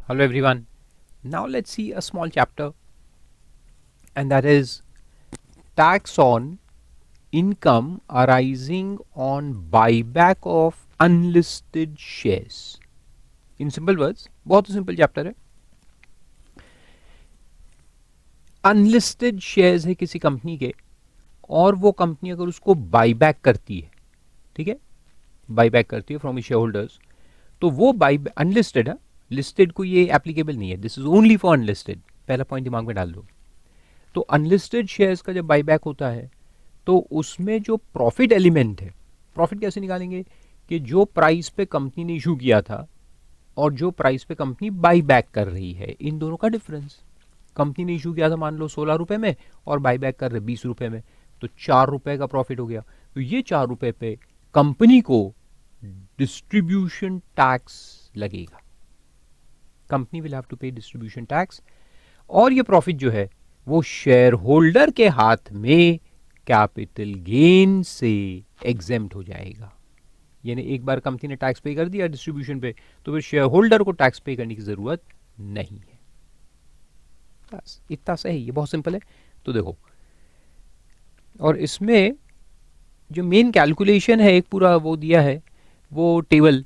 Hello everyone. Now let's see a small chapter, and that is tax on income arising on buyback of unlisted shares. In simple words, बहुत simple chapter है. Unlisted shares है किसी company के, और वो company अगर उसको buyback करती है, ठीक है, बाईबैक करती है फ्रॉम शेयर होल्डर्स, तो वो बाई अनलिस्टेड है, लिस्टेड को ये एप्लीकेबल नहीं है. This is only for unlisted. पहला पॉइंट दिमाग में डाल दो. तो अनलिस्टेड शेयर्स का जब बाईबैक होता है तो उसमें जो प्रॉफिट एलिमेंट है, प्रॉफिट कैसे निकालेंगे कि जो प्राइस पे कंपनी ने इशू किया था और जो प्राइस पे कंपनी बाई बैक कर रही है, इन दोनों का डिफरेंस. कंपनी ने इशू किया था मान लो 16 रुपए में और बाई बैक कर रहे 20 रुपए में, तो 4 रुपए का प्रॉफिट हो गया. तो ये 4 रुपए पे कंपनी को डिस्ट्रीब्यूशन टैक्स लगेगा. कंपनी विल हैव टू पे डिस्ट्रीब्यूशन टैक्स, और ये प्रॉफिट जो है वो शेयर होल्डर के हाथ में कैपिटल गेन से एग्जेम्प्ट हो जाएगा. यानी एक बार कंपनी ने टैक्स पे कर दिया डिस्ट्रीब्यूशन पे, तो फिर शेयर होल्डर को टैक्स पे करने की जरूरत नहीं है. बस इतना सही, ये बहुत सिंपल है. तो देखो, और इसमें जो मेन कैलकुलेशन है, एक पूरा वो दिया है, वो टेबल,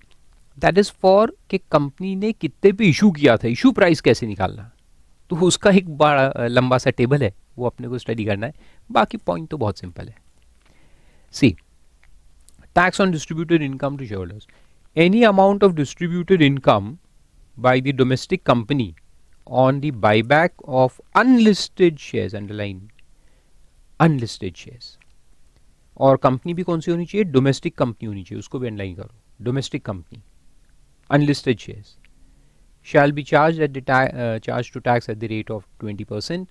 दैट इज फॉर कि कंपनी ने कितने पे इशू किया था, इशू प्राइस कैसे निकालना. तो उसका एक बड़ा लंबा सा टेबल है, वो अपने को स्टडी करना है. बाकी पॉइंट तो बहुत सिंपल है. C, tax on distributed income to shareholders. Any amount of distributed income by the domestic company on the buyback of unlisted shares, underline unlisted shares. और कंपनी भी कौन सी होनी चाहिए, डोमेस्टिक कंपनी होनी चाहिए, उसको भी अंडरलाइन करो, domestic company, unlisted shares, shall be charged at the charge to tax at the rate of 20%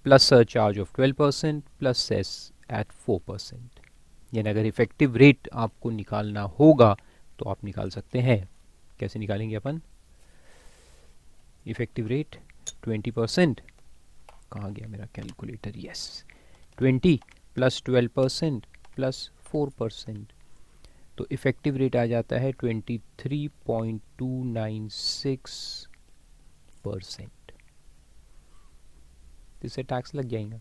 plus surcharge of 12% plus cess at 4%. यानी अगर इफेक्टिव रेट आपको निकालना होगा तो आप निकाल सकते हैं. कैसे निकालेंगे अपन इफेक्टिव रेट? 20%, कहाँ गया मेरा कैलकुलेटर, यस, 20 प्लस 12% प्लस 4%, तो इफेक्टिव रेट आ जाता है 23.296%. इससे टैक्स लग जाएगा.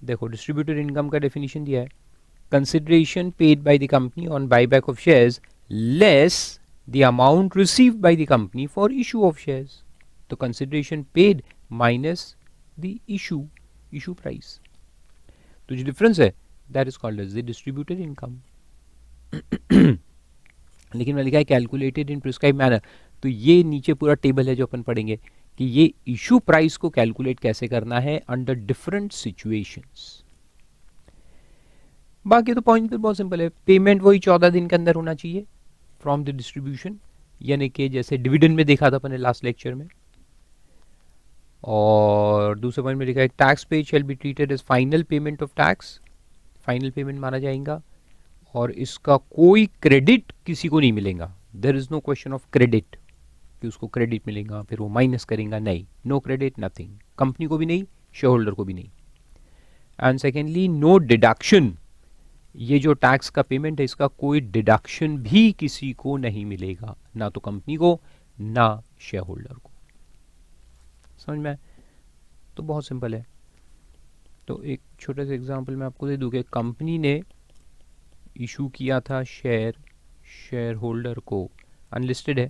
देखो, डिस्ट्रीब्यूटेड इनकम का डेफिनेशन दिया है, consideration paid by the company on buyback of shares less the amount received by the company for issue of shares. तो consideration paid minus the issue price. तो जो डिफरेंस है that is called as the distributed income. लेकिन मैं लिखा है calculated in prescribe manner. तो ये नीचे पूरा टेबल है जो अपन पढ़ेंगे कि ये इशू प्राइस को कैलकुलेट कैसे करना है अंडर डिफरेंट सिचुएशंस. बाकी तो पॉइंट बहुत सिंपल है. पेमेंट वही 14 दिन के अंदर होना चाहिए फ्रॉम द डिस्ट्रीब्यूशन, यानी कि जैसे डिविडेंड में देखा था अपन ने लास्ट लेक्चर में. और दूसरे पॉइंट में लिखा है tax paid shall be treated as final payment of tax, final payment माना जाएगा, और इसका कोई क्रेडिट किसी को नहीं मिलेगा. There is no question of credit कि उसको क्रेडिट मिलेगा फिर वो माइनस करेगा, नहीं, नो क्रेडिट, नथिंग, कंपनी को भी नहीं, शेयर होल्डर को भी नहीं. And secondly, no deduction. ये जो टैक्स का पेमेंट है इसका कोई डिडक्शन भी किसी को नहीं मिलेगा, ना तो कंपनी को ना शेयर होल्डर को. समझ में? तो बहुत सिंपल है. तो एक छोटे से एग्जांपल मैं आपको दे दूं कि कंपनी ने इशू किया था शेयर होल्डर को, अनलिस्टेड है,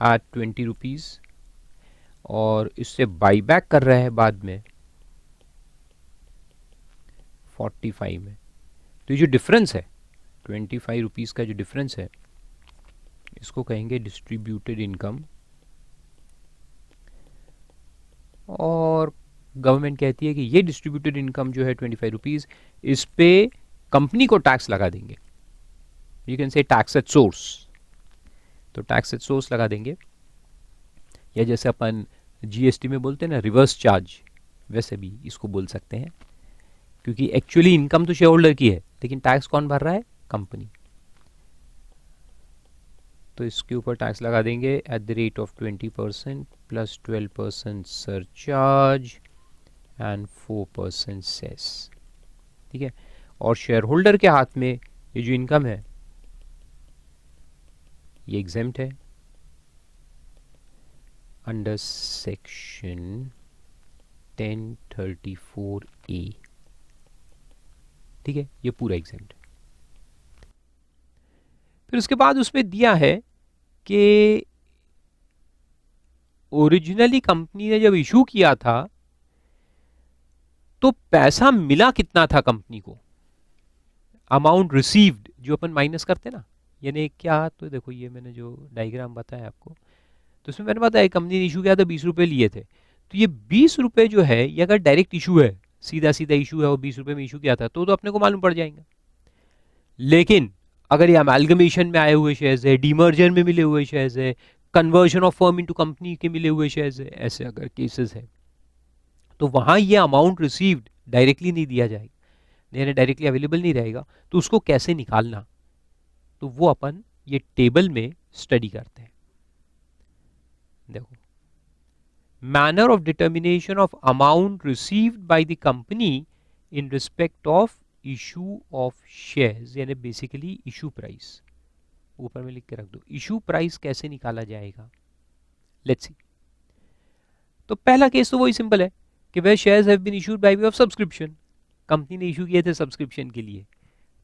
एट 20 रुपीज़, और इससे बाईबैक कर रहा है बाद में 45 में. तो ये जो डिफरेंस है 25 रुपीज़ का जो डिफरेंस है इसको कहेंगे डिस्ट्रीब्यूटेड इनकम. और गवर्नमेंट कहती है कि ये डिस्ट्रीब्यूटेड इनकम जो है 25 रुपीज़, इस पे कंपनी को टैक्स लगा देंगे. You can say tax at source. तो टैक्स एट सोर्स लगा देंगे, या जैसे अपन जीएसटी में बोलते हैं ना रिवर्स चार्ज, वैसे भी इसको बोल सकते हैं, क्योंकि एक्चुअली इनकम तो शेयर होल्डर की है लेकिन टैक्स कौन भर रहा है, कंपनी. तो इसके ऊपर टैक्स लगा देंगे at the rate of 20% plus 12% surcharge and 4% cess. ठीक है. और शेयर होल्डर के हाथ में ये जो इनकम है ये एग्जेम्प्ट है. अंडर सेक्शन 1034A, ठीक है, ये पूरा एग्जाम्प्ट है। फिर उसके बाद उसमें दिया है कि ओरिजिनली कंपनी ने जब इशू किया था तो पैसा मिला कितना था कंपनी को, अमाउंट रिसीव्ड जो अपन माइनस करते ना, यानी क्या, तो देखो ये मैंने जो डायग्राम बताया आपको, तो उसमें मैंने बताया कंपनी ने इशू किया था 20 रुपए लिए थे, तो ये 20 रुपए जो है ये अगर डायरेक्ट इशू है, सीधा सीधा इशू है और 20 रुपए में इशू किया था तो अपने को मालूम पड़ जाएगा। लेकिन अगर ये अमेलगमेशन में आए हुए शेयर्स है, डीमर्जर में मिले हुए शेयर्स है, conversion of firm into company के मिले हुए शेयर्स है, ऐसे अगर केसेस है तो वहां ये अमाउंट रिसीव्ड डायरेक्टली नहीं दिया जाएगा, यानी डायरेक्टली अवेलेबल नहीं रहेगा, तो उसको कैसे निकालना, तो वो अपन ये टेबल में स्टडी करते हैं। देखो, manner of determination of amount received by the company in respect of issue of shares, यानी बेसिकली इशू प्राइस, ऊपर में लिख के रख दो, इशू प्राइस कैसे निकाला जाएगा, लेट्स सी। तो पहला केस तो वही सिंपल है कि वह shares have been issued by way of subscription, company ने इशू किए थे सब्सक्रिप्शन के लिए,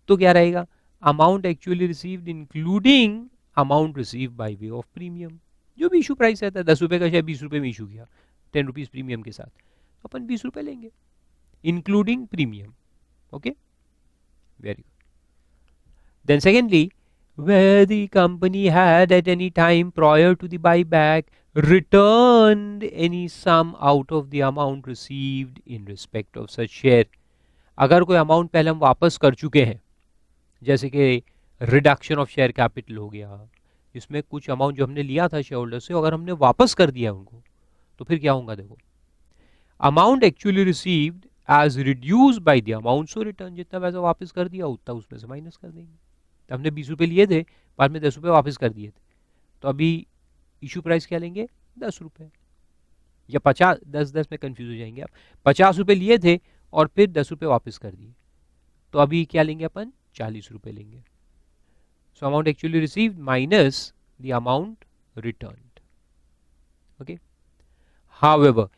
तो क्या रहेगा, amount actually received including amount receive by way of premium, जो भी इशू प्राइस रहता है 10 रुपए का शेयर 20 रुपए में इशू किया 10 रुपीज प्रीमियम के साथ, तो अपन 20 रुपए लेंगे including premium. Okay, very good. Then secondly, where the company had at any time prior to the buyback returned any sum out of the amount received in respect of such share, अगर कोई amount पहले हम वापस कर चुके हैं, जैसे कि रिडक्शन ऑफ शेयर कैपिटल हो गया, इसमें कुछ अमाउंट जो हमने लिया था शेयर होल्डर से अगर हमने वापस कर दिया उनको, तो फिर क्या होगा, देखो, amount actually received as reduce by the amount so return, जितना पैसा वापस कर दिया उतना उसमें से माइनस कर देंगे। तो हमने 20 रुपए लिए थे, बाद में 10 रुपए वापस कर दिए थे, तो अभी इशू प्राइस क्या लेंगे, 10 रुपए, या 50, 10 में कंफ्यूज हो जाएंगे आप, 50 रुपए लिए थे और फिर 10 रुपए वापस कर दिए, तो अभी क्या लेंगे अपन, 40 रुपए लेंगे। So amount actually received minus the amount returned. Okay, however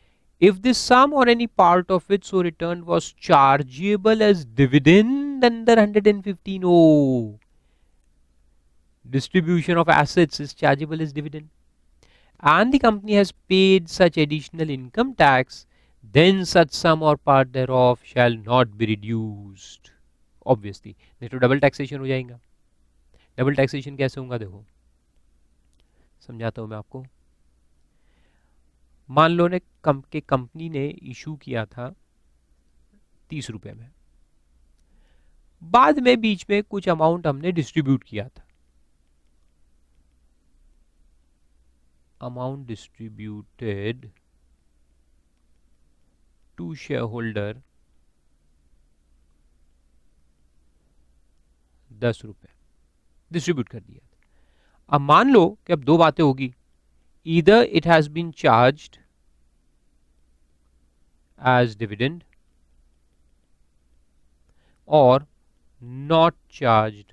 if this sum or any part of it so returned was chargeable as dividend under 115, distribution of assets is chargeable as dividend, and the company has paid such additional income tax, then such sum or part thereof shall not be reduced, obviously नहीं तो double taxation हो जाएगा। Double taxation कैसे होगा, देखो समझाता हूं मैं आपको। मान लो ने कंपनी ने इशू किया था 30 रुपए में, बाद में बीच में कुछ अमाउंट हमने डिस्ट्रीब्यूट किया था, amount distributed to share holder 10 रुपए डिस्ट्रीब्यूट कर दिया था। अब मान लो कि अब दो बातें होगी, either it has been charged as dividend और नॉट चार्ज्ड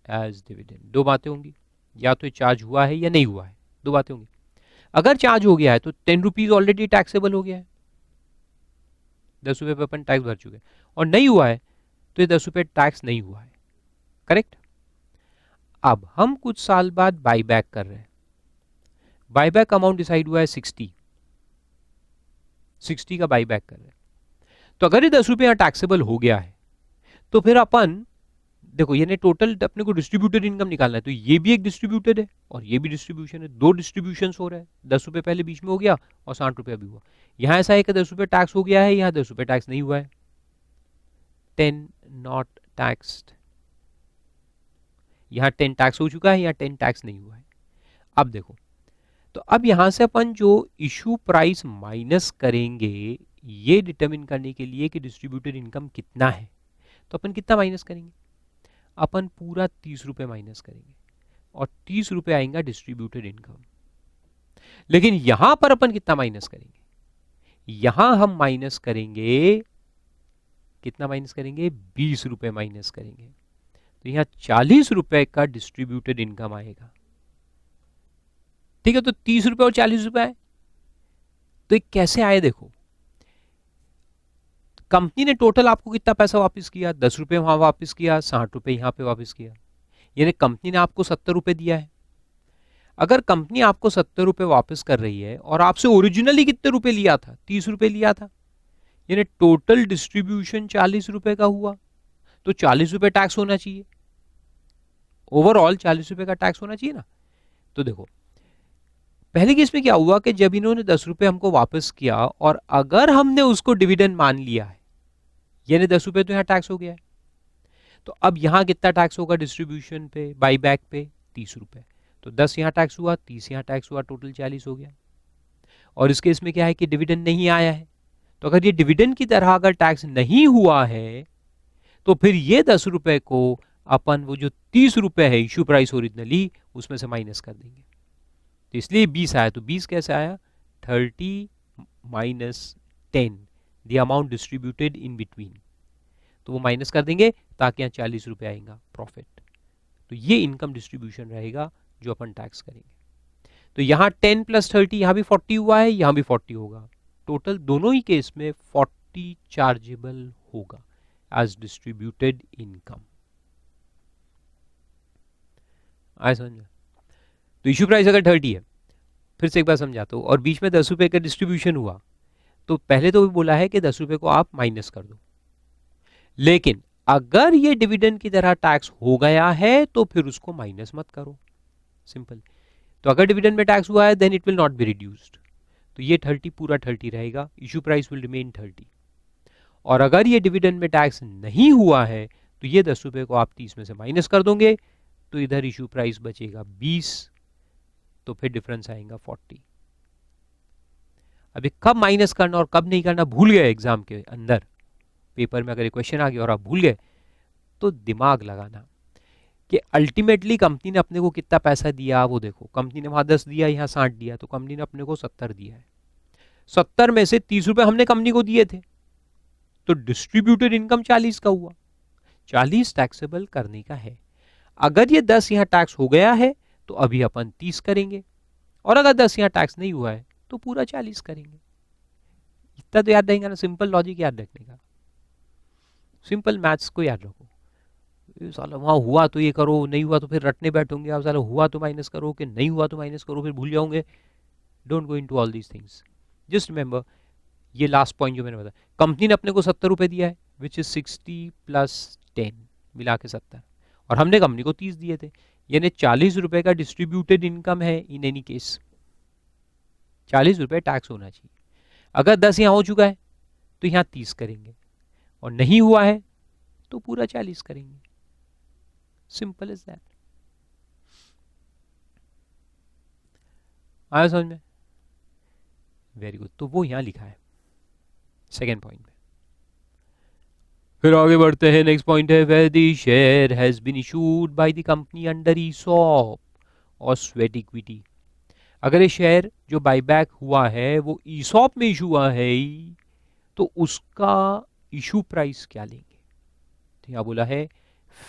एज डिविडेंड, दो बातें होंगी, या तो चार्ज हुआ है या नहीं हुआ है, दो बातें होंगी। अगर चार्ज हो गया है तो 10 रुपीज ऑलरेडी टैक्सेबल हो गया है, 10 रुपए पे अपन टैक्स भर चुके हैं, और नहीं हुआ है तो ये 10 रुपए टैक्स नहीं हुआ है, करेक्ट। अब हम कुछ साल बाद बाईबैक कर रहे हैं, बाईबैक अमाउंट डिसाइड हुआ है 60 का बाईबैक कर रहे हैं, तो अगर ये 10 रुपए यहाँ टैक्सेबल हो गया है तो फिर अपन देखो ये टोटल अपने को डिस्ट्रीब्यूटेड इनकम निकालना है, तो ये भी एक डिस्ट्रीब्यूटेड है और ये भी डिस्ट्रीब्यूशन है, दो डिस्ट्रीब्यूशन हो रहे हैं, 10 रुपए पहले बीच में हो गया और 60 रुपए अभी हुआ। यहाँ ऐसा है कि 10 रुपए टैक्स हो गया है, यहाँ 10 रुपए टैक्स नहीं हुआ है, 10 नॉट टैक्स्ड, यहाँ 10 टैक्स हो चुका है, यहाँ 10 टैक्स नहीं हुआ है। अब देखो, तो अब यहां से अपन जो इशू प्राइस माइनस करेंगे ये डिटरमिन करने के लिए कि डिस्ट्रीब्यूटेड इनकम कितना है, तो अपन कितना माइनस करेंगे, अपन पूरा 30 रुपए माइनस करेंगे और 30 रुपए आएगा डिस्ट्रीब्यूटेड इनकम। लेकिन यहां पर अपन कितना माइनस करेंगे, यहां हम माइनस करेंगे, कितना माइनस करेंगे, 20 रुपए माइनस करेंगे, तो यहां 40 रुपए का डिस्ट्रीब्यूटेड इनकम आएगा। ठीक है, तो 30 रुपए और 40 रुपए आए। तो ये कैसे आए देखो, कंपनी ने टोटल आपको कितना पैसा वापस किया, 10 रुपए वहां वापस किया, 60 रुपए यहां पे वापस किया, यानी कंपनी ने आपको 70 रुपए दिया है। अगर कंपनी आपको 70 रुपए वापस कर रही है और आपसे ओरिजिनली कितने रुपए लिया था, 30 रुपए लिया था, यानी टोटल डिस्ट्रीब्यूशन 40 रुपए का हुआ, तो 40 रुपए टैक्स होना चाहिए, ओवरऑल 40 रुपए का टैक्स होना चाहिए ना। तो देखो पहले केस में क्या हुआ कि जब इन्होंने 10 रुपए हमको वापस किया और अगर हमने उसको डिविडेंड मान लिया है, यानी 10 रुपए तो यहाँ टैक्स हो गया है, तो अब यहाँ कितना टैक्स होगा डिस्ट्रीब्यूशन पे, बाईबैक पे, 30 रुपए। तो 10 यहाँ टैक्स हुआ, 30 यहाँ टैक्स हुआ, टोटल 40 हो गया। और इस केस में क्या है कि डिविडेंड नहीं आया है, तो अगर ये डिविडेंड की तरह अगर टैक्स नहीं हुआ है तो फिर ये 10 रुपए को अपन वो जो 30 रुपए है इशू प्राइस ओरिजिनली उसमें से माइनस कर देंगे। तो इसलिए 20 आया, तो 20 कैसे आया, 30 minus 10 the amount distributed in between, तो वो माइनस कर देंगे ताकि यहाँ 40 रुपए आएगा प्रॉफिट। तो ये इनकम डिस्ट्रीब्यूशन रहेगा जो अपन टैक्स करेंगे। तो यहाँ 10 प्लस 30, यहाँ भी 40 हुआ है, यहाँ भी 40 होगा, टोटल दोनों ही केस में 40 चार्जेबल होगा एज डिस्ट्रीब्यूटेड इनकम। आया समझ में? तो इश्यू प्राइस अगर 30 है, फिर से एक बार समझाता हूँ, और बीच में 10 रुपए का डिस्ट्रीब्यूशन हुआ, तो पहले तो बोला है कि 10 रुपए को आप माइनस कर दो, लेकिन अगर ये डिविडेंड की तरह टैक्स हो गया है तो फिर उसको माइनस मत करो, सिंपल। तो अगर डिविडेंड में टैक्स हुआ है then it will not be reduced, तो ये 30 पूरा 30 रहेगा, इश्यू प्राइस विल रिमेन 30। और अगर ये डिविडेंड में टैक्स नहीं हुआ है तो ये 10 रुपए को आप 30 में से माइनस कर दोगे, तो इधर इश्यू प्राइस बचेगा 20, तो फिर डिफरेंस आएगा 40। अभी कब माइनस करना और कब नहीं करना भूल गए एग्जाम के अंदर, पेपर में अगर क्वेश्चन आ गया और आप भूल गए, तो दिमाग लगाना कि अल्टीमेटली कंपनी ने अपने को कितना पैसा दिया, वो देखो, कंपनी ने वहां 10 दिया, यहाँ 60 दिया, तो कंपनी ने अपने को 70 दिया है, 70 में से 30 रुपए हमने कंपनी को दिए थे, तो डिस्ट्रीब्यूटेड इनकम 40 का हुआ, 40 टैक्सेबल करने का है। अगर ये 10 यहाँ टैक्स हो गया है तो अभी अपन 30 करेंगे, और अगर 10 यहाँ टैक्स नहीं हुआ है तो पूरा 40 करेंगे। इतना तो याद रहेगा ना, सिंपल लॉजिक याद रखने का, सिंपल मैथ्स को याद रखो। साला वहां हुआ तो ये करो, नहीं हुआ तो फिर रटने बैठोगे आप, साला हुआ तो माइनस करो, कि नहीं हुआ तो माइनस करो, फिर भूल जाओगे। Don't go into all these things, just remember ये लास्ट पॉइंट जो मैंने बताया, कंपनी ने अपने को 70 रुपए दिया है, विच इज 60 प्लस 10 मिला के 70, और हमने कंपनी को 30 दिए थे, यानी 40 रुपए का डिस्ट्रीब्यूटेड इनकम है इन एनी केस, 40 रुपए टैक्स होना चाहिए। अगर 10 यहाँ हो चुका है तो यहाँ 30 करेंगे, और नहीं हुआ है तो पूरा 40 करेंगे, सिंपल इज दैट। आया समझ में? वेरी गुड, तो वो यहां लिखा है सेकेंड पॉइंट में। फिर आगे बढ़ते हैं, नेक्स्ट पॉइंट है, where the share has been issued by the company under ESOP और स्वेट इक्विटी। अगर ये शेयर जो बायबैक हुआ है वो ईसॉप में इशू हुआ है तो उसका इशू प्राइस क्या लेंगे? तो यहां बोला है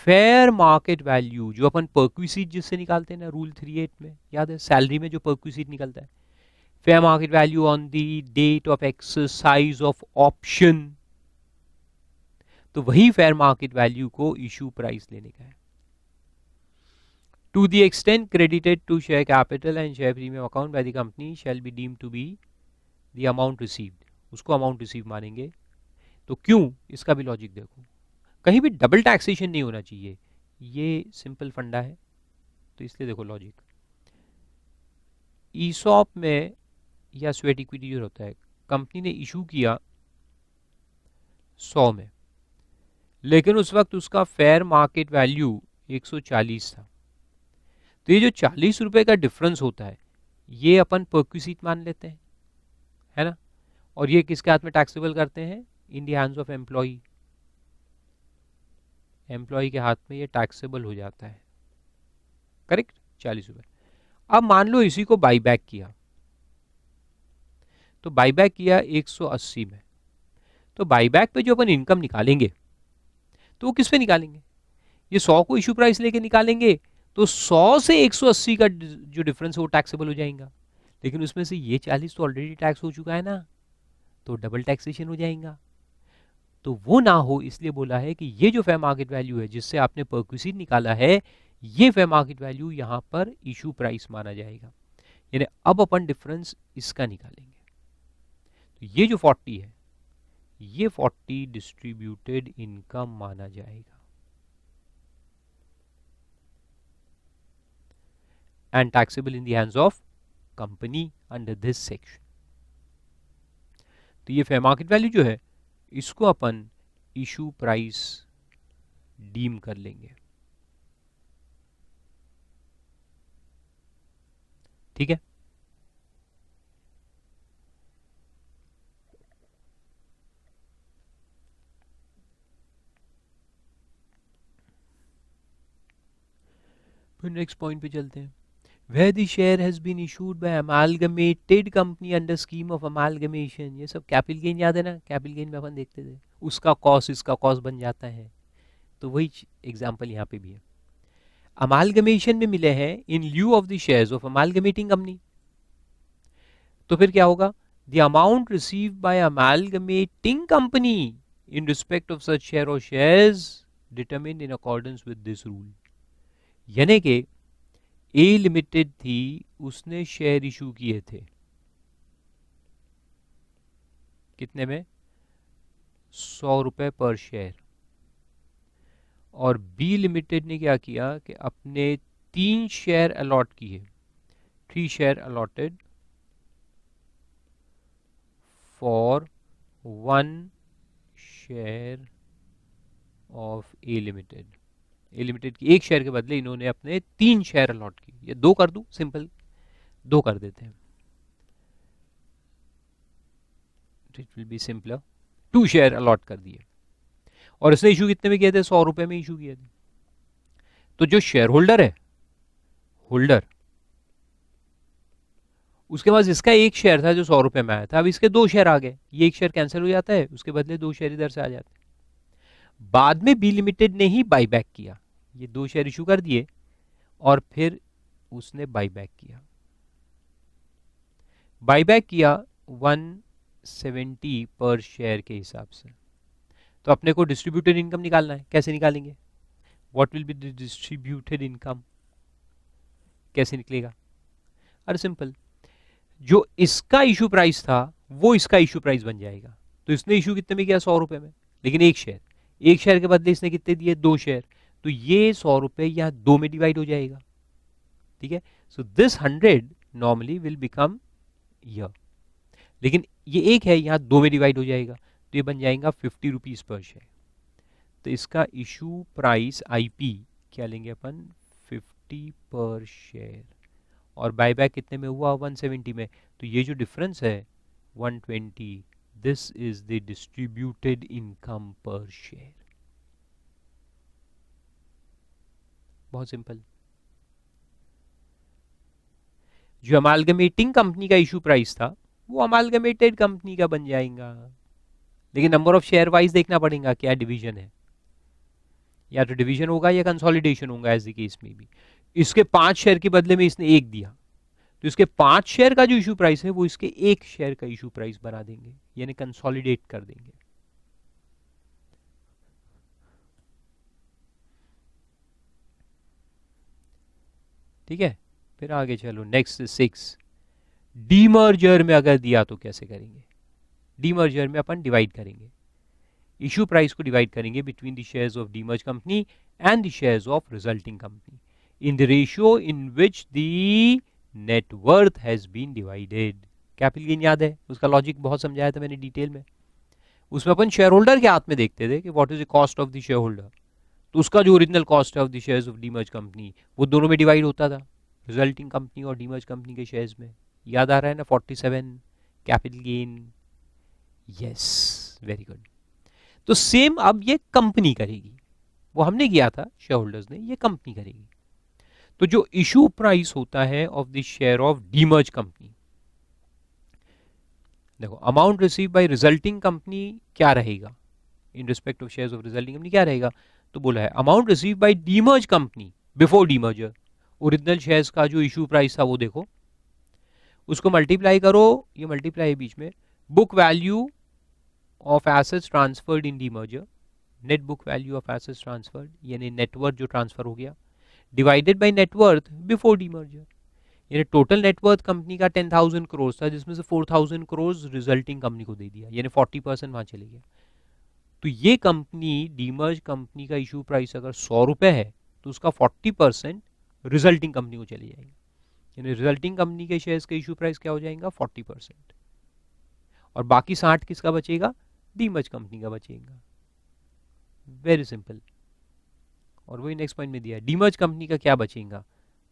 फेयर मार्केट वैल्यू, जो अपन परक्विसिट जिससे निकालते हैं ना रूल 38 में, याद है सैलरी में जो परक्विसिट निकलता है, fair market value on the date of exercise of option, तो वही फेयर मार्केट वैल्यू को इशू प्राइस लेने का है। To the extent credited to share capital and share premium account by the company shall be deemed to be the amount received, उसको amount receive मानेंगे। तो क्यों, इसका भी लॉजिक देखो, कहीं भी डबल टैक्सेशन नहीं होना चाहिए, ये सिंपल फंडा है, तो इसलिए देखो लॉजिक, ईसॉप में या स्वेट इक्विटी जो होता है, कंपनी ने इशू किया 100 में, लेकिन उस वक्त उसका फेयर मार्केट वैल्यू 140 था, तो ये जो 40 रुपए का डिफरेंस होता है ये अपन परक्विसिट मान लेते हैं, है ना, और ये किसके हाथ में टैक्सेबल करते हैं, in the hands of employee, employee के हाथ में ये टैक्सेबल हो जाता है, करेक्ट, 40 रुपए। अब मान लो इसी को बाईबैक किया, तो बाईबैक किया 180 में, तो बाईबैक पे जो अपन इनकम निकालेंगे तो वो किस पे निकालेंगे, ये 100 को इशू प्राइस लेके निकालेंगे तो 100 से 180 का जो डिफरेंस है वो टैक्सेबल हो जाएगा, लेकिन उसमें से ये 40 तो ऑलरेडी टैक्स हो चुका है ना, तो डबल टैक्सेशन हो जाएगा। तो वो ना हो इसलिए बोला है कि ये जो फेयर मार्केट वैल्यू है जिससे आपने परक्विजिट निकाला है, ये फेयर मार्केट वैल्यू यहाँ पर इशू प्राइस माना जाएगा। यानी अब अपन डिफरेंस इसका निकालेंगे। तो ये जो 40 है, ये 40 डिस्ट्रीब्यूटेड इनकम माना जाएगा and taxable in the hands of company under this section। तो ये फेयर मार्केट वैल्यू जो है इसको अपन इशू प्राइस डीम कर लेंगे। ठीक है, फिर नेक्स्ट पॉइंट पे चलते हैं। Where the share has been issued by amalgamated company under scheme of amalgamation। ये सब कैपिटल गेन याद है ना, कैपिटल गेन में अपन देखते थे, उसका कॉस्ट इसका कॉस्ट बन जाता है। तो वही एग्जांपल यहाँ पे भी है। अमालगमेशन में मिले हैं in lieu of the shares of amalgamating company. तो फिर क्या होगा, the amount received by amalgamating company in respect of such share और shares determined in accordance with this rule. यानी कि ए लिमिटेड थी, उसने शेयर इशू किए थे कितने में, 100 रुपए पर शेयर, और बी लिमिटेड ने क्या किया कि अपने 3 शेयर अलॉट किए, 3 share allotted for 1 share of A limited. A limited की 1 शेयर के बदले इन्होंने अपने 3 शेयर अलॉट किए, या 2 कर दूं, सिंपल 2 कर देते हैं, it will be simpler. 2 share allot कर दिए, और इसने इशू कितने में किए थे, 100 रुपए में इशू किए थे। तो जो शेयर होल्डर है, होल्डर, उसके पास इसका 1 शेयर था जो 100 रुपए में आया था, अब इसके 2 शेयर आ गए, ये 1 शेयर कैंसिल हो जाता है, उसके बदले 2 शेयर इधर से आ जाते हैं। बाद में बी लिमिटेड ने ही बाई बैक किया, ये 2 शेयर इशू कर दिए और फिर उसने बाई बैक किया। बाई बैक किया 170 पर शेयर के हिसाब से। तो अपने को डिस्ट्रीब्यूटेड इनकम निकालना है, कैसे निकालेंगे, what will be the distributed income, कैसे निकलेगा। अरे सिंपल, जो इसका इशू प्राइस था वो इसका इशू प्राइस बन जाएगा। तो इसने इशू कितने में किया, 100 रुपए में, लेकिन 1 शेयर, 1 शेयर के बदले इसने कितने दिए, 2 शेयर, तो ये 100 रुपए यहाँ 2 में डिवाइड हो जाएगा। ठीक है, so this 100 normally will become year, लेकिन ये 1 है यहाँ 2 में डिवाइड हो जाएगा, तो ये बन जाएगा 50 रुपीज पर शेयर। तो इसका इशू प्राइस आईपी क्या लेंगे अपन, 50 पर शेयर, और बायबैक कितने में हुआ, 170 में, तो ये जो डिफरेंस है 120, this is the distributed income पर शेयर। बहुत सिंपल। जो अमालगमेटिंग कंपनी का इशू प्राइस था वो अमालगमेटेड कंपनी का बन जाएगा, लेकिन नंबर ऑफ शेयर वाइज देखना पड़ेगा क्या डिवीजन है, या तो डिवीजन होगा या कंसोलिडेशन होगा, एज द केस में भी। इसके 5 शेयर के बदले में इसने 1 दिया, तो इसके 5 शेयर का जो इशू प्राइस है वो इसके 1 शेयर का इशू प्राइस बना देंगे, यानी कंसोलिडेट कर देंगे। ठीक है, फिर आगे चलो, नेक्स्ट 6, डीमर्जर में अगर दिया तो कैसे करेंगे। डीमर्जर में अपन डिवाइड करेंगे, इशू प्राइस को डिवाइड करेंगे between the shares of demerge company and the shares of resulting company in the ratio in which the net worth has been divided. Capital gain याद है, उसका लॉजिक बहुत समझाया था मैंने डिटेल में। उसमें अपन शेयर होल्डर के हाथ में देखते थे कि what is the cost of the share holder, तो उसका जो ओरिजिनल कॉस्ट है of the shares of demerge company वो दोनों में डिवाइड होता था, रिजल्टिंग कंपनी और डीमर्ज कंपनी के शेयर्स में। याद आ रहा है ना, 47 capital gain, yes very good. तो सेम अब ये कंपनी करेगी, वो हमने किया था शेयर होल्डर्स ने, ये कंपनी करेगी। तो जो इशू प्राइस होता है of the share of demerge company, देखो amount receive by resulting company क्या रहेगा, in respect of shares of resulting company क्या रहेगा, तो बोला है amount receive by demerge company before demerger, original shares का जो इशू प्राइस था वो देखो, उसको मल्टीप्लाई करो, ये मल्टीप्लाई है बीच में, book value of assets transferred in demerger, net book value of assets transferred यानी नेटवर्थ जो ट्रांसफर हो गया, divided by net worth before demerger, यानी टोटल नेटवर्थ कंपनी का 10,000 करोड़ था, जिसमें से 4,000 करोड़ रिजल्टिंग कंपनी को दे दिया, यानी 40% वहां चले गया। तो ये कंपनी डीमर्ज कंपनी का इशू प्राइस अगर 100 रुपए है तो उसका 40% रिजल्टिंग कंपनी को चले जाएगा, यानी रिजल्टिंग कंपनी के शेयर्स का इशू प्राइस क्या हो जाएगा 40%, और बाकी 60 किसका बचेगा, डीमर्ज कंपनी का बचेगा। Very simple. और वही नेक्स्ट पॉइंट में दिया है, डीमर्ज कंपनी का क्या बचेगा,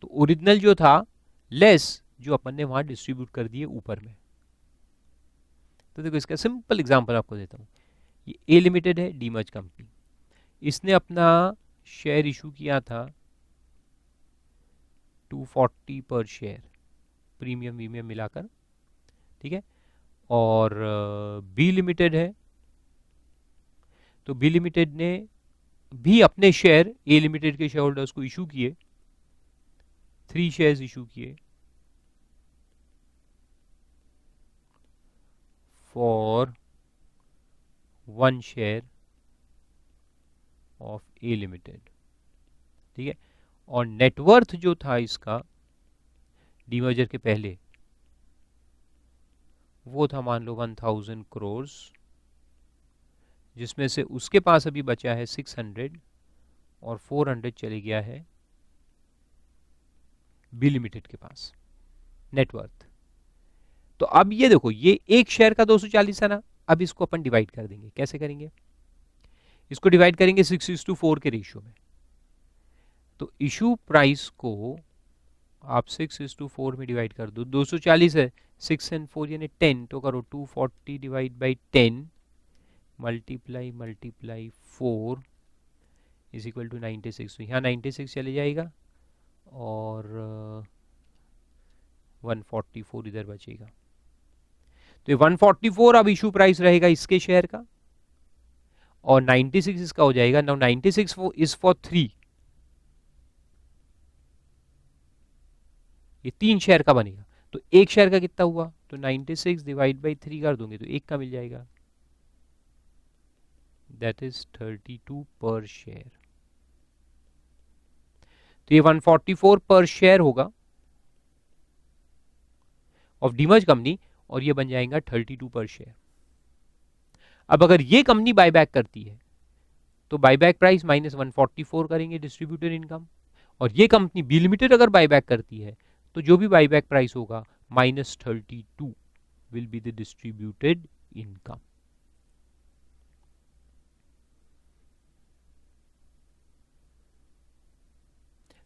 तो ओरिजिनल जो था लेस जो अपन ने वहां डिस्ट्रीब्यूट कर दिए ऊपर में। तो देखो इसका सिंपल एग्जांपल आपको देता हूं, ये ए लिमिटेड है डीमर्ज कंपनी, इसने अपना शेयर इशू किया था 240 पर शेयर प्रीमियम वीमियम मिलाकर, ठीक है। और बी लिमिटेड है, तो बी लिमिटेड ने भी अपने शेयर ए लिमिटेड के शेयर होल्डर्स को इशू किए, 3 शेयर्स इशू किए for 1 share of A limited, ठीक है। और नेटवर्थ जो था इसका डीमर्जर के पहले वो था मान लो 1,000 करोड़, जिसमें से उसके पास अभी बचा है 600 और 400 चले गया है बी लिमिटेड के पास नेटवर्थ। तो अब ये देखो, ये एक शेयर का 240 है ना, अब इसको अपन डिवाइड कर देंगे। कैसे करेंगे, इसको डिवाइड करेंगे 6:4 के रेशियो में। तो इशू प्राइस को आप 6:4 में डिवाइड कर दो, 240 है, 6 और 4 यानी 10, तो करो 240 divide by 10 multiply 4 is equal to 96। तो यहाँ 96 चले जाएगा और 144 इधर बचेगा। तो ये 144 अब इशू प्राइस रहेगा इसके शेयर का, और 96 इसका हो जाएगा। नाउ 96 इज फॉर 3, ये 3 शेयर का बनेगा। तो एक शेयर का कितना हुआ, तो 96 डिवाइड बाई 3 कर दूंगे तो एक का मिल जाएगा, दैट इज 32 पर शेयर। तो ये 144 पर शेयर होगा ऑफ डीमर्ज कंपनी, और ये बन जाएगा 32 पर शेयर। अब अगर ये कंपनी बायबैक करती है तो बायबैक प्राइस माइनस 144 करेंगे डिस्ट्रीब्यूटर इनकम, और ये कंपनी बी लिमिटेड अगर बायबैक करती है तो जो भी बायबैक प्राइस होगा minus 32 will be the distributed income.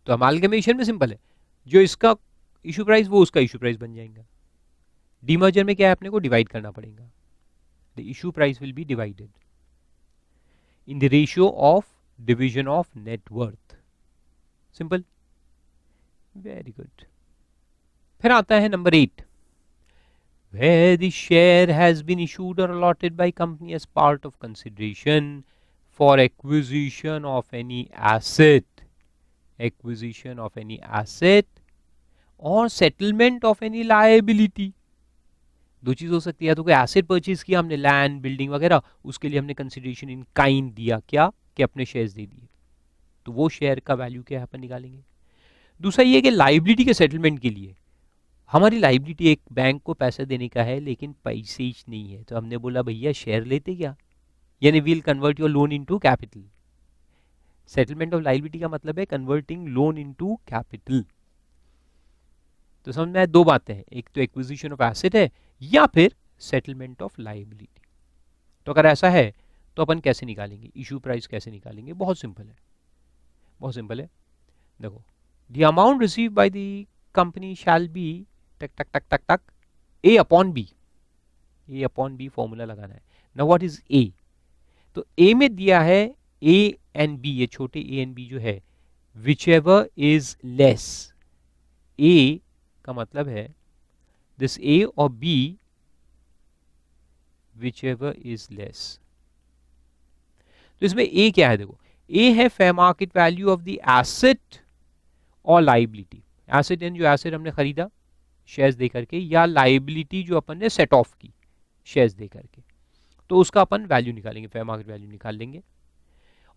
तो अमालगमेशन में सिंपल है, जो इसका इशू प्राइस वो उसका इशू प्राइस बन जाएगा। डीमर्जर में क्या है, अपने को डिवाइड करना पड़ेगा, the issue price will be divided in the ratio of division of net worth. Simple, very good. फिर आता है number 8, where the share has been issued or allotted by company as part of consideration for acquisition of any asset, acquisition of any asset or settlement of any liability। दो चीज हो सकती है, तो कोई एसेट परचेज किया हमने, land building वगैरह, उसके लिए हमने कंसिडरेशन इन काइंड दिया, क्या कि अपने शेयर्स दे दिए, तो वो शेयर का वैल्यू क्या है अपन निकालेंगे। दूसरा ये कि लाइबिलिटी के सेटलमेंट के लिए हमारी लाइबिलिटी एक बैंक को पैसे देने का है लेकिन पैसे ही नहीं है, तो हमने बोला भैया शेयर लेते क्या, यानी we'll convert your loan into capital. Settlement of liability का मतलब है कन्वर्टिंग लोन इनटू कैपिटल। तो समझ में आए दो बातें हैं, एक तो एक्विजिशन ऑफ एसेट है या फिर सेटलमेंट ऑफ लाइबिलिटी। तो अगर ऐसा है तो अपन कैसे निकालेंगे, इशू प्राइस कैसे निकालेंगे, बहुत सिंपल है, बहुत सिंपल है। देखो, the amount receive by the company shall B टक टक टक टक टक ए अपॉन बी, ए अपॉन बी फॉर्मूला लगाना है। नाउ व्हाट इज ए, तो ए में दिया है ए एंड बी, ये छोटे ए एंड बी जो है, whichever is less, A का मतलब है दिस ए और B whichever is less. तो इसमें ए क्या है, देखो ए है fair market value of the asset और लाइबिलिटी, एसेट यानी जो एसेट हमने खरीदा शेयर्स दे करके, या लाइबिलिटी जो अपन ने सेट ऑफ की शेयर्स दे करके, तो उसका अपन वैल्यू निकालेंगे, फेयर मार्केट वैल्यू निकाल लेंगे।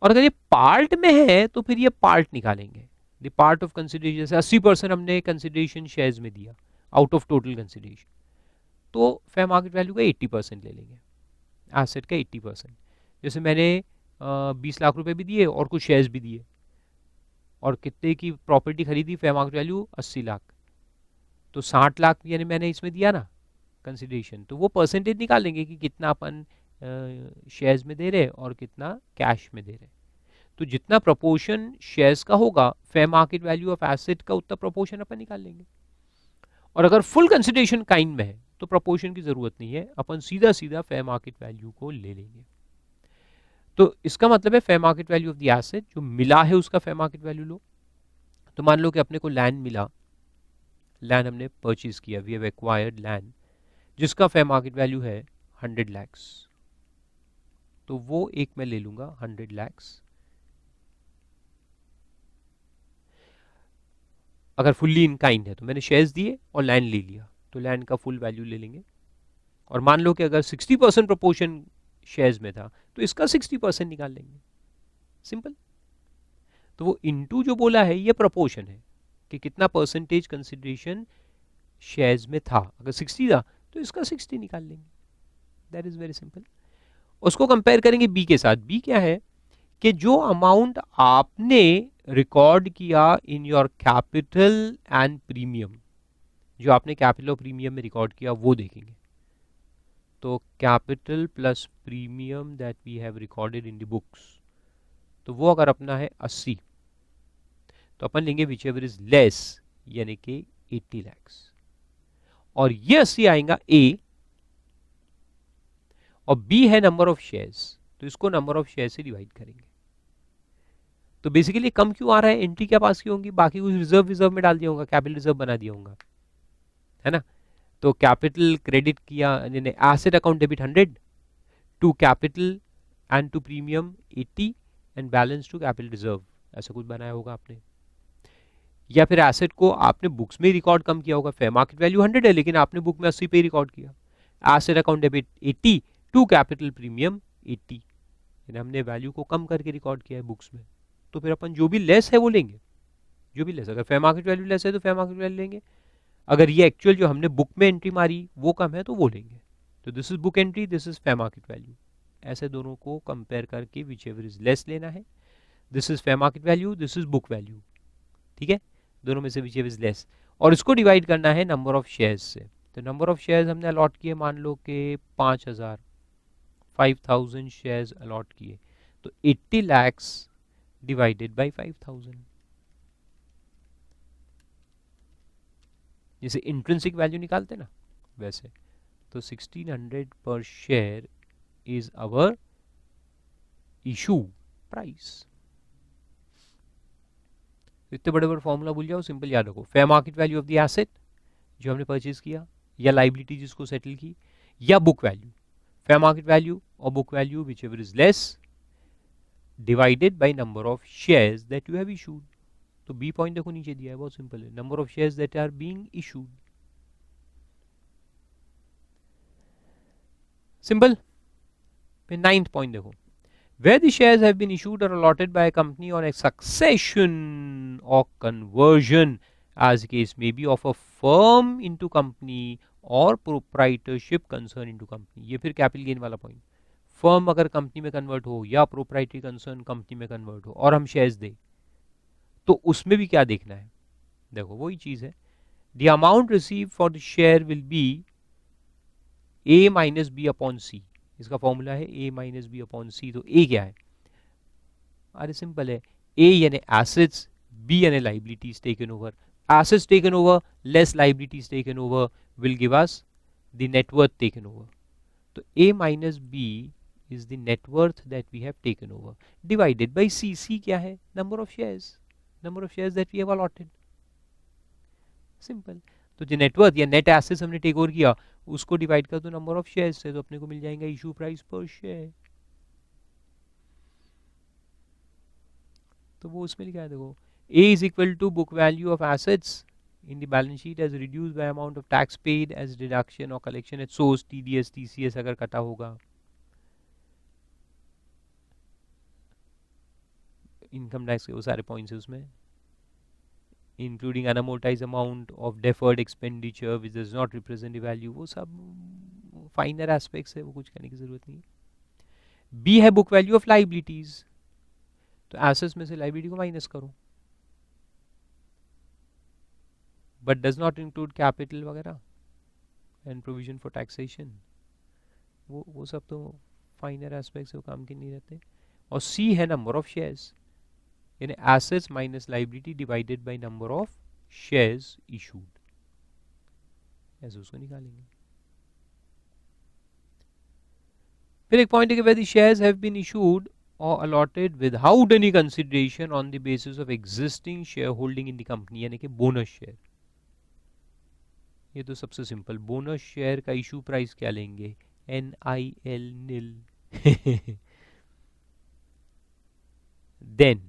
और अगर ये पार्ट में है तो फिर ये पार्ट निकालेंगे, द पार्ट ऑफ कंसिडरेशन। जैसे 80% हमने कंसिडरेशन शेयर्स में दिया आउट ऑफ टोटल कंसिडरेशन, तो फेयर मार्केट वैल्यू का 80% ले लेंगे, एसेट का 80%। जैसे मैंने 20 लाख रुपए भी दिए और कुछ शेयर्स भी दिए, और कितने की प्रॉपर्टी खरीदी, फेयर मार्केट वैल्यू 80 लाख, तो 60 लाख यानी मैंने इसमें दिया ना कंसिडरेशन, तो वो परसेंटेज निकालेंगे कि कितना अपन शेयर्स में दे रहे और कितना कैश में दे रहे। तो जितना प्रोपोर्शन शेयर्स का होगा fair market value of asset का, उतना प्रोपोर्शन अपन निकाल लेंगे। और अगर फुल कंसिडरेशन काइंड में है तो प्रोपोर्शन की जरूरत नहीं है, अपन सीधा सीधा फेयर मार्केट वैल्यू को ले लेंगे। तो इसका मतलब है fair market value of the asset जो मिला है उसका फेयर मार्केट वैल्यू लो। तो मान लो कि अपने को लैंड मिला, लैंड हमने परचेज किया, वी हैव एक्वायर्ड लैंड जिसका फेयर मार्केट वैल्यू है 100 लैक्स, तो वो एक मैं ले लूंगा 100 लैक्स। अगर फुल्ली इन काइंड है तो मैंने शेयर्स दिए और लैंड ले लिया, तो लैंड का फुल वैल्यू ले लेंगे। और मान लो कि अगर 60% प्रोपोर्शन शेयर्स में था तो इसका 60% निकाल लेंगे, सिंपल। तो वो इनटू जो बोला है ये प्रोपोर्शन है कि कितना परसेंटेज कंसिडरेशन शेयर्स में था, अगर 60 था तो इसका 60 निकाल लेंगे, दैट इज वेरी सिंपल। उसको कंपेयर करेंगे बी के साथ। बी क्या है कि जो अमाउंट आपने रिकॉर्ड किया in your capital and premium, जो आपने कैपिटल और प्रीमियम में रिकॉर्ड किया वो देखेंगे। तो capital plus premium that we have recorded in the books, तो वो अगर अपना है 80, तो अपन लेंगे विच एवर इज लेस, यानी कि 80 लैक्स। और ये 80 आएगा ए, और बी है नंबर ऑफ शेयर्स, तो इसको नंबर ऑफ शेयर से डिवाइड करेंगे। तो बेसिकली कम क्यों आ रहा है, एंट्री क्या पास की होंगी, बाकी कुछ रिजर्व में डाल दिया होगा, कैपिटल रिजर्व बना दिया होगा, है ना। तो कैपिटल क्रेडिट किया, asset account debit 100 to capital and to premium 80 and balance to capital reserve, ऐसा कुछ बनाया होगा आपने। या फिर एसेट को आपने बुक्स में रिकॉर्ड कम किया होगा, फेयर मार्केट वैल्यू 100 है लेकिन आपने बुक में 80 पे रिकॉर्ड किया, asset account debit 80 to capital premium 80, यानी हमने वैल्यू को कम करके रिकॉर्ड किया है बुक्स में। तो फिर अपन जो भी लेस है वो लेंगे, जो भी लेस, अगर फेयर मार्केट वैल्यू लेस है तो फेयर मार्केट वैल्यू लेंगे, अगर ये एक्चुअल जो हमने बुक में एंट्री मारी वो कम है तो वो लेंगे। तो this is book entry, this is fair market value, ऐसे दोनों को कंपेयर करके विच एवर इज लेस लेना है। This is fair market value, this is book value, ठीक है, दोनों में से विच एवर इज लेस। और इसको डिवाइड करना है नंबर ऑफ शेयर्स से। तो नंबर ऑफ शेयर्स हमने अलॉट किए, मान लो कि 5000 शेयर्स अलॉट किए, तो 80 लैक्स डिवाइडेड बाई 5000, जैसे इंट्रिंसिक वैल्यू निकालते ना वैसे। तो 1600 पर share is our issue price. इतने बड़े बड़े फॉर्मूला भूल जाओ, सिंपल याद रखो, fair market value of the asset जो हमने परचेज किया, या लाइबिलिटी जिसको सेटल की, या book value, fair market value और book value whichever is less divided by number of shares that you have issued. तो बी पॉइंट देखो नीचे दिया है, बहुत सिंपल है, number of shares that are being issued, simple. फिर 9th point देखो, where the shares have been issued or allotted by a company on a succession or conversion as the case may be of a firm into company or proprietorship concern into company। ये फिर capital gain वाला point, firm अगर company में convert हो या proprietary concern company में convert हो और हम शेयर्स दे, तो उसमें भी क्या देखना है, देखो वही चीज है, the amount receive for the share will be A minus B upon C, इसका फॉर्मूला है A minus B upon C. तो ए क्या है, अरे सिंपल है, ए यानी एसेट्स, बी यानी liabilities taken over, assets taken over less liabilities taken over will give us the net worth taken over. तो A minus B is the net worth that we have taken over divided by C. सी क्या है, number of shares that we have allotted, simple. तो जो net worth या net assets हमने take over किया उसको divide कर दो नंबर ऑफ शेयर्स से, तो अपने को मिल जाएगा इशू प्राइस पर शेयर। तो वो उसमें लिखा है देखो, A is equal to book value of assets in the balance sheet as reduced by amount of tax paid as deduction or collection at source, TDS TCS अगर कटा होगा, इनकम टैक्स के वो सारे पॉइंट्स है उसमें, including unamortise amount of deferred expenditure which does not represent the value, वो सब फाइनर एस्पेक्ट्स है, वो कुछ कहने की जरूरत नहीं है। बी है बुक वैल्यू ऑफ लाइबिलिटीज, तो एसेट्स में से लाइबिलिटी को माइनस करो, but does not include capital वगैरह एंड प्रोविजन फॉर टैक्सेशन, वो सब तो फाइनर एस्पेक्ट्स वो काम के नहीं रहते। और सी है नंबर ऑफ शेयर्स, यानी assets minus liability divided by number of shares issued, ऐसे उसको निकालेंगे। फिर एक पॉइंट है कि whether shares have been issued or allotted without any consideration on the basis of existing shareholding in the company, यानी कि बोनस शेयर। ये तो सबसे सिंपल, बोनस शेयर का इशू प्राइस क्या लेंगे, NIL nil. Then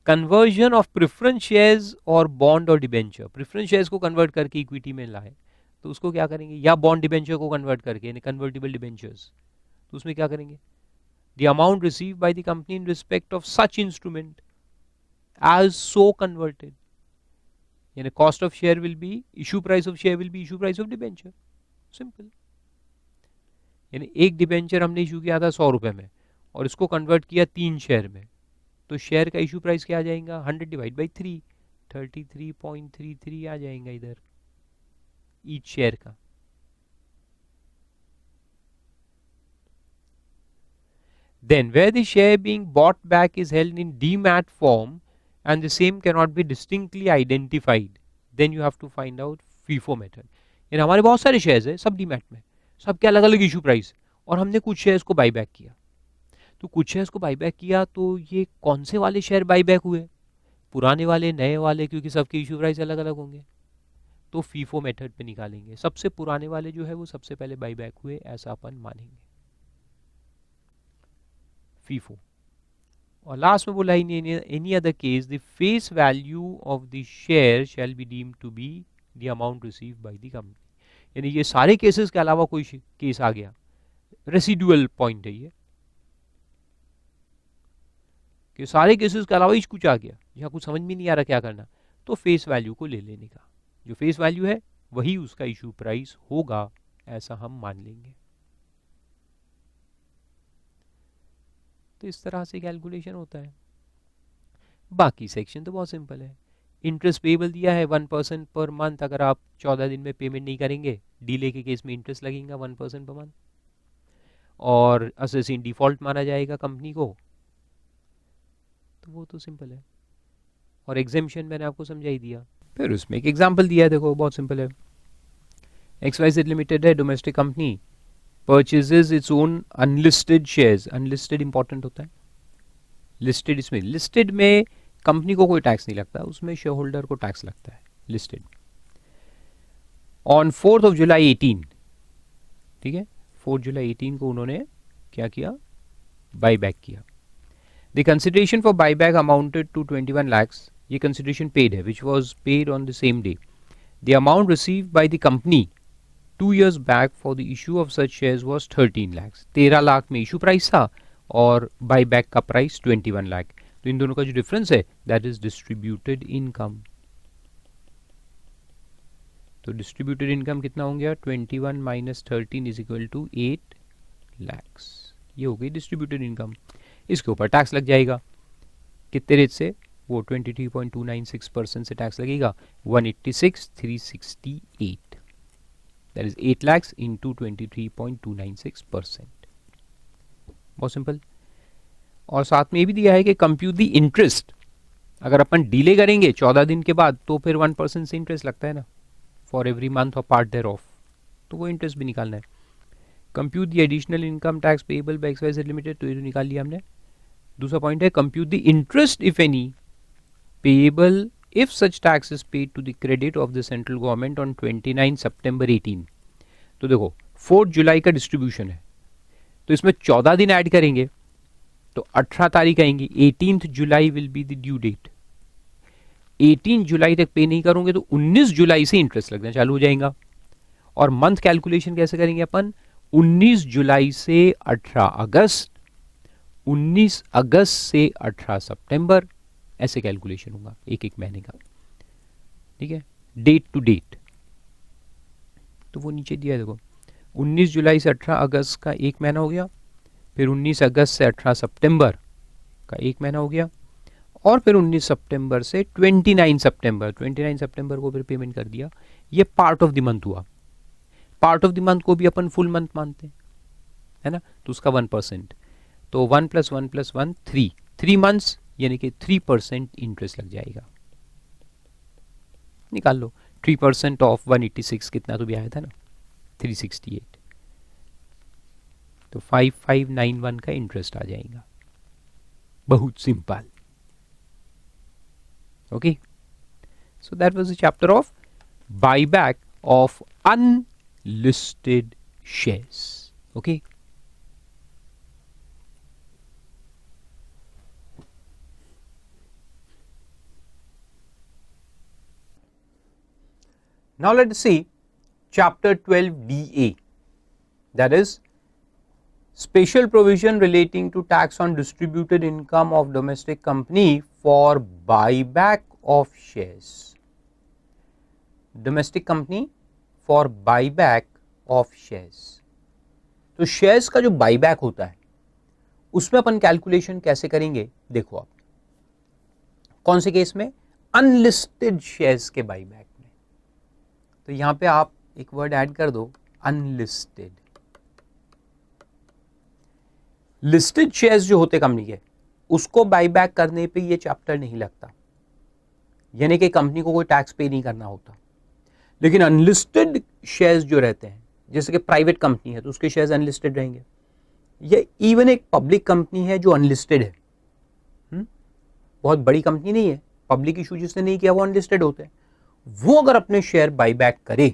conversion of preference shares और bond और डिबेंचर, प्रेफरेंस शेयर्स को कन्वर्ट करके इक्विटी में लाए तो उसको क्या करेंगे, या बॉन्ड डिबेंचर को कन्वर्ट करके, यानी कन्वर्टिबल डिबेंचर्स, तो उसमें क्या करेंगे, the amount receive by the company in respect of such instrument as so converted, यानी cost of share will be issue price of share will be issue price of debenture, simple. यानी एक debenture हमने issue किया था 100 रुपए में और इसको कन्वर्ट किया 3 शेयर में, तो शेयर का इशू प्राइस क्या आ जाएगा, 100 डिवाइड बाई 3, 33.33 आ जाएगा इधर ईच शेयर का। Then where the share being bought back is held in demat form and the same cannot be distinctly identified, then you have to find out FIFO method. यानी हमारे बहुत सारे shares है सब demat में, सबके अलग अलग इशू प्राइस, और हमने कुछ शेयर्स को बाई बैक किया, तो कुछ शेयर्स को बाई बैक किया तो ये कौन से वाले शेयर बाई बैक हुए, पुराने वाले, नए वाले, क्योंकि सबके इशू प्राइस अलग अलग होंगे, तो फीफो मेथड पे निकालेंगे। सबसे पुराने वाले जो है वो सबसे पहले बाई बैक हुए, ऐसा अपन मानेंगे, फीफो। और लास्ट में बोला in any other case the face value of the share shall be deemed to be the amount received by the company, यानी ये सारे केसेस के अलावा कोई केस आ गया, रेसिडुअल पॉइंट है ये, कि सारे केसेस के अलावा ही कुछ आ गया, यहाँ कुछ समझ में नहीं आ रहा क्या करना, तो फेस वैल्यू को ले लेने का, जो फेस वैल्यू है वही उसका इशू प्राइस होगा, ऐसा हम मान लेंगे। तो इस तरह से कैलकुलेशन होता है। बाकी सेक्शन तो बहुत सिंपल है। इंटरेस्ट पेबल दिया है 1% पर मंथ, अगर आप 14 दिन में पेमेंट नहीं करेंगे, डीले के केस में इंटरेस्ट लगेगा 1% पर मंथ, और असेसिन डिफॉल्ट माना जाएगा कंपनी को, तो वो तो सिंपल है। और एग्जेम्पशन मैंने आपको समझाई दिया। फिर उसमें एक एग्जांपल दिया है, देखो बहुत सिंपल है। XYZ लिमिटेड है, domestic company, purchases its own unlisted shares, unlisted important होता है, लिस्टेड इसमें, लिस्टेड में कंपनी को कोई टैक्स नहीं लगता, उसमें शेयर होल्डर को टैक्स लगता है, लिस्टेड। ऑन 4 जुलाई 18, ठीक है, 4 जुलाई 18 को उन्होंने क्या किया, बाई बैक किया। The consideration for buy back amounted to 21 lakhs, ये कंसिडरेशन पेड है, which was paid on the same day. The amount received by the company 2 years back for the issue of such shares was 13 lakhs, 13 lakh में issue price था और buy back का price 21 lakh, तो इन दोनों का जो डिफरेंस है दैट इज डिस्ट्रीब्यूटेड इनकम। तो डिस्ट्रीब्यूटेड इनकम कितना हो गया, 21 minus 13 is equal to 8 lakhs, ये हो गई डिस्ट्रीब्यूटेड इनकम। इसके ऊपर टैक्स लग जाएगा, कितने रेट से, वो 23.296% से टैक्स लगेगा, 186,368, that is 8 lakhs into 23.296%, बहुत सिंपल। और साथ में ये भी दिया है कि कंप्यूट द इंटरेस्ट, अगर अपन डिले करेंगे 14 दिन के बाद तो फिर 1% से इंटरेस्ट लगता है ना, फॉर एवरी मंथ और पार्ट देयर ऑफ, तो वो इंटरेस्ट भी निकालना है। Compute the additional income tax payable by XYZ limited, तो ये निकाल लिया हमने। दूसरा पॉइंट है compute the interest if any payable if such tax is paid to the credit of the central government on 29 September 18, तो देखो 4 जुलाई का डिस्ट्रीब्यूशन है, तो इसमें 14 दिन ऐड करेंगे तो 18 तारीख आएंगी, 18th July will be the due date. 18 जुलाई तक पे नहीं करोगे तो 19 जुलाई से इंटरेस्ट लगना चालू हो जाएगा। और मंथ कैलकुलेशन कैसे करेंगे अपन, 19 जुलाई से 18 अगस्त, 19 अगस्त से 18 सितंबर, ऐसे कैलकुलेशन होगा एक एक महीने का, ठीक है, डेट टू डेट। तो वो नीचे दिया है देखो, 19 जुलाई से 18 अगस्त का एक महीना हो गया, फिर 19 अगस्त से 18 सितंबर का एक महीना हो गया, और फिर 19 सितंबर से 29 सितंबर, 29 सितंबर को फिर पेमेंट कर दिया। ये पार्ट ऑफ द मंथ हुआ। पार्ट ऑफ द मंथ को भी अपन फुल मंथ मानते हैं, है ना, तो उसका 1%, तो 1 + 1 + 1 3 मंथ्स, यानी कि 3% इंटरेस्ट लग जाएगा। निकाल लो, 3% ऑफ 186 कितना तो भी आया था ना, 368, तो 5591 का इंटरेस्ट आ जाएगा। बहुत simple. Okay, so that was the chapter of buyback of unlisted shares. Okay, now let's see chapter 12DA, that is special provision relating to tax on distributed income of domestic company for buyback of shares. Domestic company for buyback of shares. तो shares का जो buyback होता है उसमें अपन calculation कैसे करेंगे, देखो आप कौन से केस में, अनलिस्टेड शेयर्स के बाईबैक में। तो यहां पे आप एक वर्ड ऐड कर दो, अनलिस्टेड। लिस्टेड शेयर्स जो होते कंपनी के, उसको बाईबैक करने पे ये चैप्टर नहीं लगता, यानी कि कंपनी को कोई टैक्स पे नहीं करना होता। लेकिन अनलिस्टेड शेयर्स जो रहते हैं, जैसे कि प्राइवेट कंपनी है तो उसके शेयर्स अनलिस्टेड रहेंगे, या इवन एक पब्लिक कंपनी है जो अनलिस्टेड है, बहुत बड़ी कंपनी नहीं है, पब्लिक इशू जिसने नहीं किया वो अनलिस्टेड होते हैं, वो अगर अपने शेयर बाईबैक करे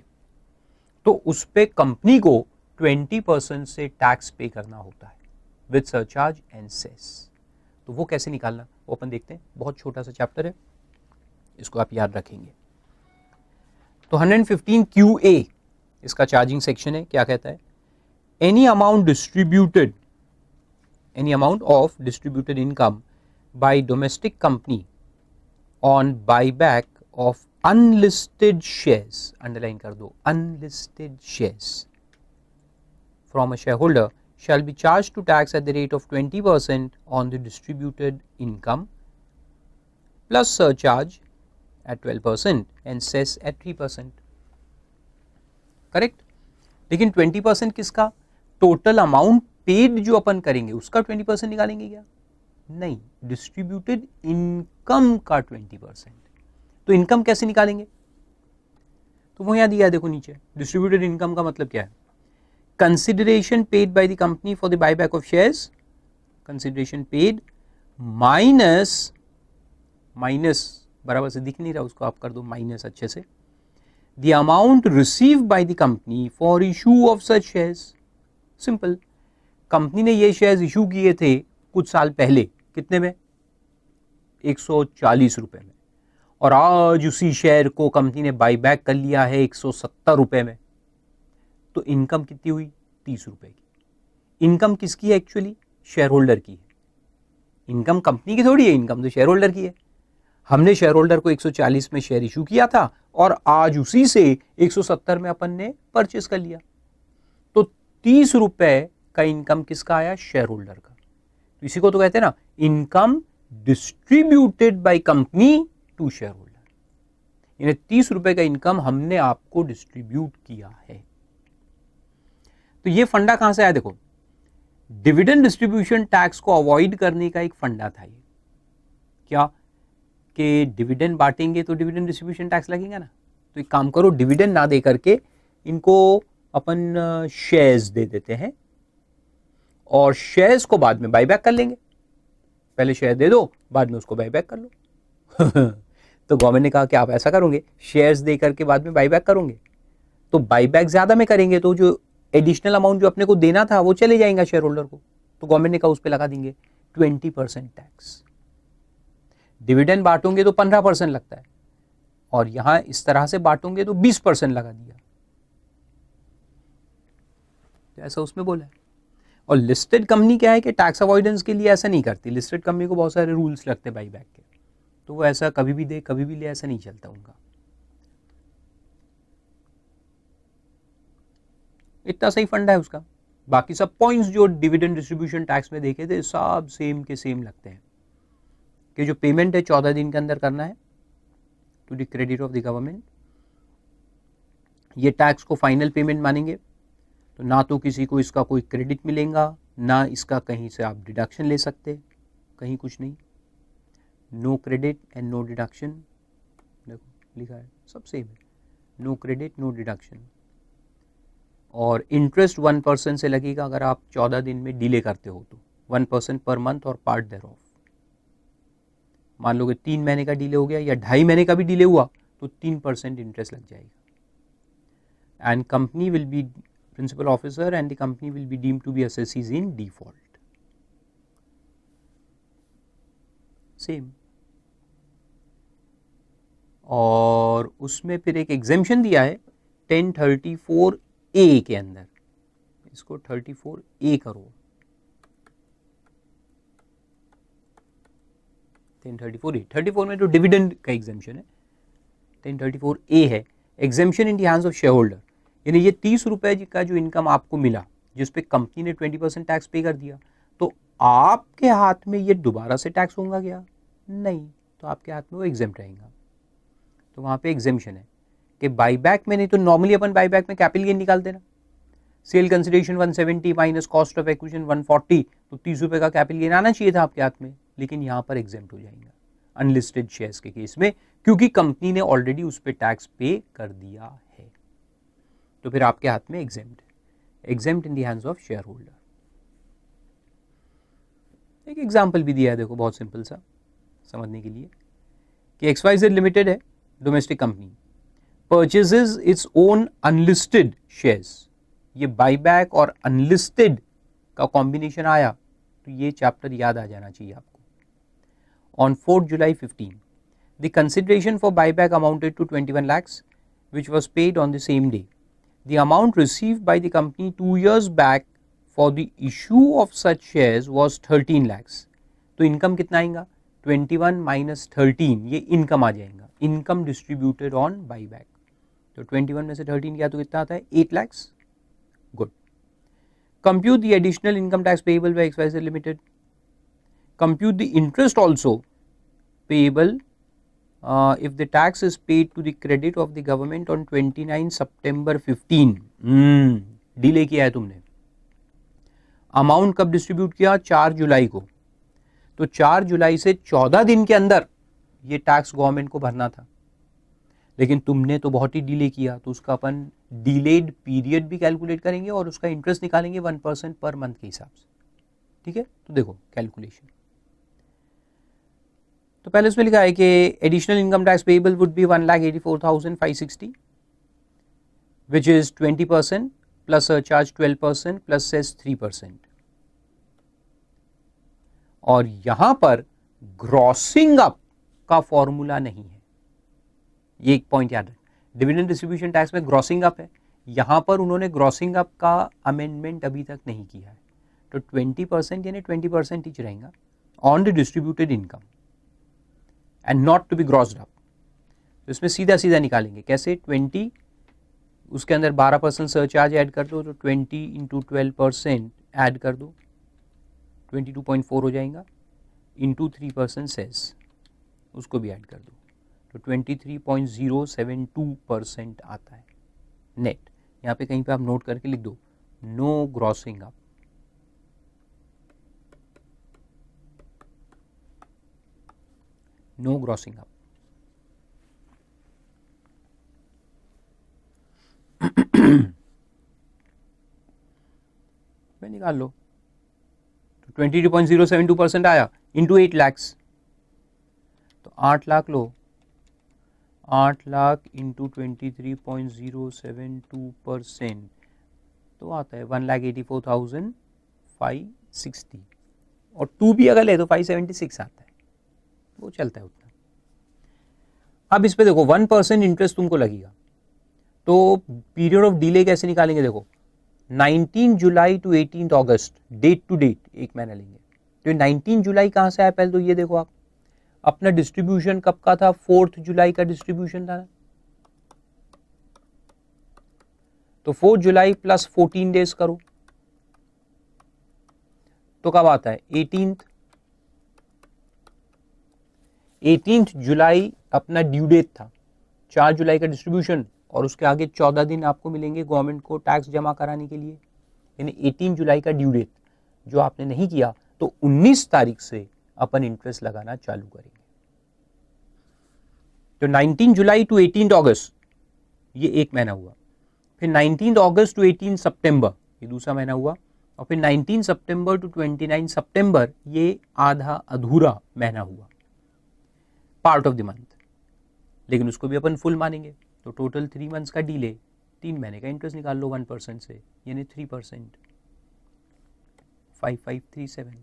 तो उस पे कंपनी को 20% से टैक्स पे करना होता है विद सरचार्ज एंड सेस। तो वो कैसे निकालना वो अपन देखते हैं, बहुत छोटा सा चैप्टर है, इसको आप याद रखेंगे। तो 115 QA इसका चार्जिंग सेक्शन है, क्या कहता है, any amount distributed, any amount of distributed income bye domestic company on buyback of unlisted shares, underline कर दो, unlisted shares from a share holder shall be charged to tax at the rate of 20% on the distributed income plus surcharge at 12% and cess at 3%. Correct. लेकिन 20% किसका, total amount paid जो अपन करेंगे उसका 20% निकालेंगे क्या, नहीं, डिस्ट्रीब्यूटेड इनकम का 20%। तो इनकम कैसे निकालेंगे, तो वो यहां दिया है देखो नीचे, डिस्ट्रीब्यूटेड इनकम का मतलब क्या है, consideration paid by the company for the buyback of shares, consideration paid minus बराबर से दिख नहीं रहा उसको आप कर दो माइनस अच्छे से, the amount received by the company for issue of such shares। Simple, company ने ये शेयर्स इशू किए थे कुछ साल पहले, कितने में, 140 रुपए में, और आज उसी शेयर को कंपनी ने बाईबैक कर लिया है 170 रुपए में, तो इनकम कितनी हुई, 30 रुपए की। इनकम किसकी है एक्चुअली, शेयर होल्डर की है। इनकम कंपनी की थोड़ी है, इनकम तो शेयर होल्डर की है। हमने शेयर होल्डर को 140 में शेयर इशू किया था और आज उसी से 170 में अपन ने परचेस कर लिया, तो 30 रुपए का इनकम किसका आया, शेयर होल्डर का। तो इसी को तो कहते हैं ना income distributed by company to share holder, यानी 30 रुपए का इनकम हमने आपको डिस्ट्रीब्यूट किया है। तो ये फंडा कहां से आया, देखो डिविडेंड डिस्ट्रीब्यूशन टैक्स को अवॉइड करने का एक फंडा था ये, क्या कि डिविडेंड बांटेंगे तो डिविडेंड डिस्ट्रीब्यूशन टैक्स लगेगा ना, तो एक काम करो, डिविडेंड ना दे करके इनको अपन शेयर्स दे देते हैं और शेयर्स को बाद में बाईबैक कर लेंगे, पहले शेयर दे दो बाद में उसको बाईबैक कर लो। तो गवर्नमेंट ने कहा कि आप ऐसा करोगे, शेयर्स दे करके बाद में बाईबैक करोगे तो बाईबैक ज्यादा में करेंगे तो जो एडिशनल अमाउंट जो अपने को देना था वो चले जाएगा शेयर होल्डर को, तो गवर्नमेंट ने कहा उस पर लगा देंगे 20% टैक्स। डिविडेंड बांटोगे तो 15% लगता है, और यहां इस तरह से बांटोगे तो 20% लगा दिया, तो ऐसा उसमें बोला है। और लिस्टेड कंपनी क्या है कि टैक्स अवॉइडेंस के लिए ऐसा नहीं करती, लिस्टेड कंपनी को बहुत सारे रूल्स लगते हैं बाईबैक के, तो वो ऐसा कभी भी दे कभी भी ले, ऐसा नहीं चलता उनका। इतना सही फंडा है उसका। बाकी सब पॉइंट्स जो डिविडेंड डिस्ट्रीब्यूशन टैक्स में देखे थे सब सेम के सेम लगते हैं, कि जो पेमेंट है 14 दिन के अंदर करना है to the credit of the government, ये टैक्स को फाइनल पेमेंट मानेंगे, तो ना तो किसी को इसका कोई क्रेडिट मिलेगा, ना इसका कहीं से आप डिडक्शन ले सकते, कहीं कुछ नहीं, no credit and no deduction, देखो लिखा है सब सेम है, नो क्रेडिट नो डिडक्शन। और इंटरेस्ट 1% से लगेगा अगर आप 14 दिन में डिले करते हो तो 1% पर मंथ और पार्ट देयर ऑफ। मान लो कि 3 महीने का डिले हो गया या 2.5 महीने का भी डिले हुआ तो 3% इंटरेस्ट लग जाएगा। And company will be principal officer and the company will be deemed to be assessees in default. Same. और उसमें फिर एक एग्जेम्पशन दिया है 1034A के अंदर, इसको 34A करो, 1034A, 34 में तो डिविडेंड का एग्जेम्पशन है, 1034A है exemption in the hands of share holder, यानी ये 30 रुपए का जो इनकम आपको मिला जिसपे कंपनी ने 20% टैक्स पे कर दिया, तो आपके हाथ में ये दोबारा से टैक्स होगा क्या? नहीं, तो आपके हाथ में वो एग्जेम्प्ट रहेगा। तो वहाँ पे एग्जेम्पशन है कि बाईबैक में, नहीं तो नॉर्मली अपन बाईबैक में कैपिटल गेन निकालते ना, sale consideration 170 minus cost of acquisition 140, तो 30 रुपए का कैपिटल गेन आना चाहिए था आपके हाथ में, लेकिन यहाँ पर एग्जेम्प्ट हो जाएगा अनलिस्टेड शेयर्स के केस में, क्योंकि कंपनी ने ऑलरेडी उस पर टैक्स पे कर दिया है, तो फिर आपके हाथ में एग्जेम्प्ट है, exempt in the hands of share holder. एक एग्जाम्पल भी दिया है, देखो बहुत सिंपल सा समझने के लिए, कि XYZ लिमिटेड है domestic company, purchases its own unlisted shares, ये बाईबैक और अनलिस्टेड का कॉम्बिनेशन आया तो ये चैप्टर याद आ जाना चाहिए आपको। On 4 July 15 the consideration for buyback amounted to 21 lakhs which was paid on the same day. The amount received by the company 2 years back for the issue of such shares was 13 lakhs. तो income कितना आएगा? 21 minus 13, ये income आ जाएगा, income distributed on buyback. तो 21 में से 13 किया तो कितना आता है? 8 lakhs. Good. Compute the additional income tax payable by XYZ Limited. Compute the interest also payable if the tax is paid to the credit of the government on 29 September 15. Delay किया है तुमने। अमाउंट कब distribute किया? 4 जुलाई को। तो 4 जुलाई से 14 दिन के अंदर ये टैक्स गवर्नमेंट को भरना था, लेकिन तुमने तो बहुत ही डिले किया, तो उसका अपन डिलेड पीरियड भी कैलकुलेट करेंगे और उसका इंटरेस्ट निकालेंगे 1% पर मंथ के हिसाब से। ठीक है, तो देखो कैलकुलेशन। तो पहले उसमें लिखा है कि additional income tax payable would be 1,84,560 which is 20% plus surcharge 12% plus cess 3%। और यहां पर ग्रॉसिंग अप का फॉर्मूला नहीं है, ये एक पॉइंट याद है। डिविडेंड डिस्ट्रीब्यूशन टैक्स में ग्रॉसिंग अप है, यहां पर उन्होंने ग्रॉसिंग अप का अमेंडमेंट अभी तक नहीं किया है, तो 20% यानी 20% ही रहेगा on the distributed income and not to be grossed up. तो इसमें सीधा सीधा निकालेंगे कैसे? 20 उसके अंदर 12% सरचार्ज ऐड कर दो, तो 20 इंटू 12% ऐड कर दो, 22.4 हो जाएगा, इंटू 3% सेस उसको भी ऐड कर दो, तो 23.072% आता है नेट। यहाँ पे कहीं पे आप नोट करके लिख दो, no grossing up. No grossing up. निकाल लो, तो 22.072% आया इंटू 8 lakhs, तो 8 लाख लो, 8 लाख इंटू 23.072%, तो आता है 1,84,560, और 2 भी अगर ले तो 576 आता है, वो चलता है उतना। अब इस पे देखो 1% इंटरेस्ट तुमको लगेगा, तो पीरियड ऑफ डिले कैसे निकालेंगे, देखो 19 जुलाई टू 18 अगस्त, डेट टू डेट एक महीना लेंगे। तो 19 जुलाई कहाँ से आया, पहले तो ये देखो आप, अपना डिस्ट्रीब्यूशन कब का था, 4 जुलाई का डिस्ट्रीब्यूशन था ना, तो 4 जुलाई प्लस 14 डेज करो तो कब आता है 18 जुलाई अपना ड्यू डेट था, 4 जुलाई का डिस्ट्रीब्यूशन, और उसके आगे 14 दिन आपको मिलेंगे गवर्नमेंट को टैक्स जमा कराने के लिए, यानी 18 जुलाई का ड्यू डेट जो आपने नहीं किया, तो 19 तारीख से अपन इंटरेस्ट लगाना चालू करेंगे। तो 19 जुलाई टू 18 अगस्त ये एक महीना हुआ, फिर 19 अगस्त टू 18 सितंबर ये दूसरा महीना हुआ, और फिर 19 सितंबर टू 29 सितंबर ये आधा अधूरा महीना हुआ, पार्ट ऑफ द मंथ, लेकिन उसको भी अपन फुल मानेंगे। तो टोटल 3 मंथ्स का डीले, 3 महीने का इंटरेस्ट निकाल लो 1% से, यानी 3%, 5537।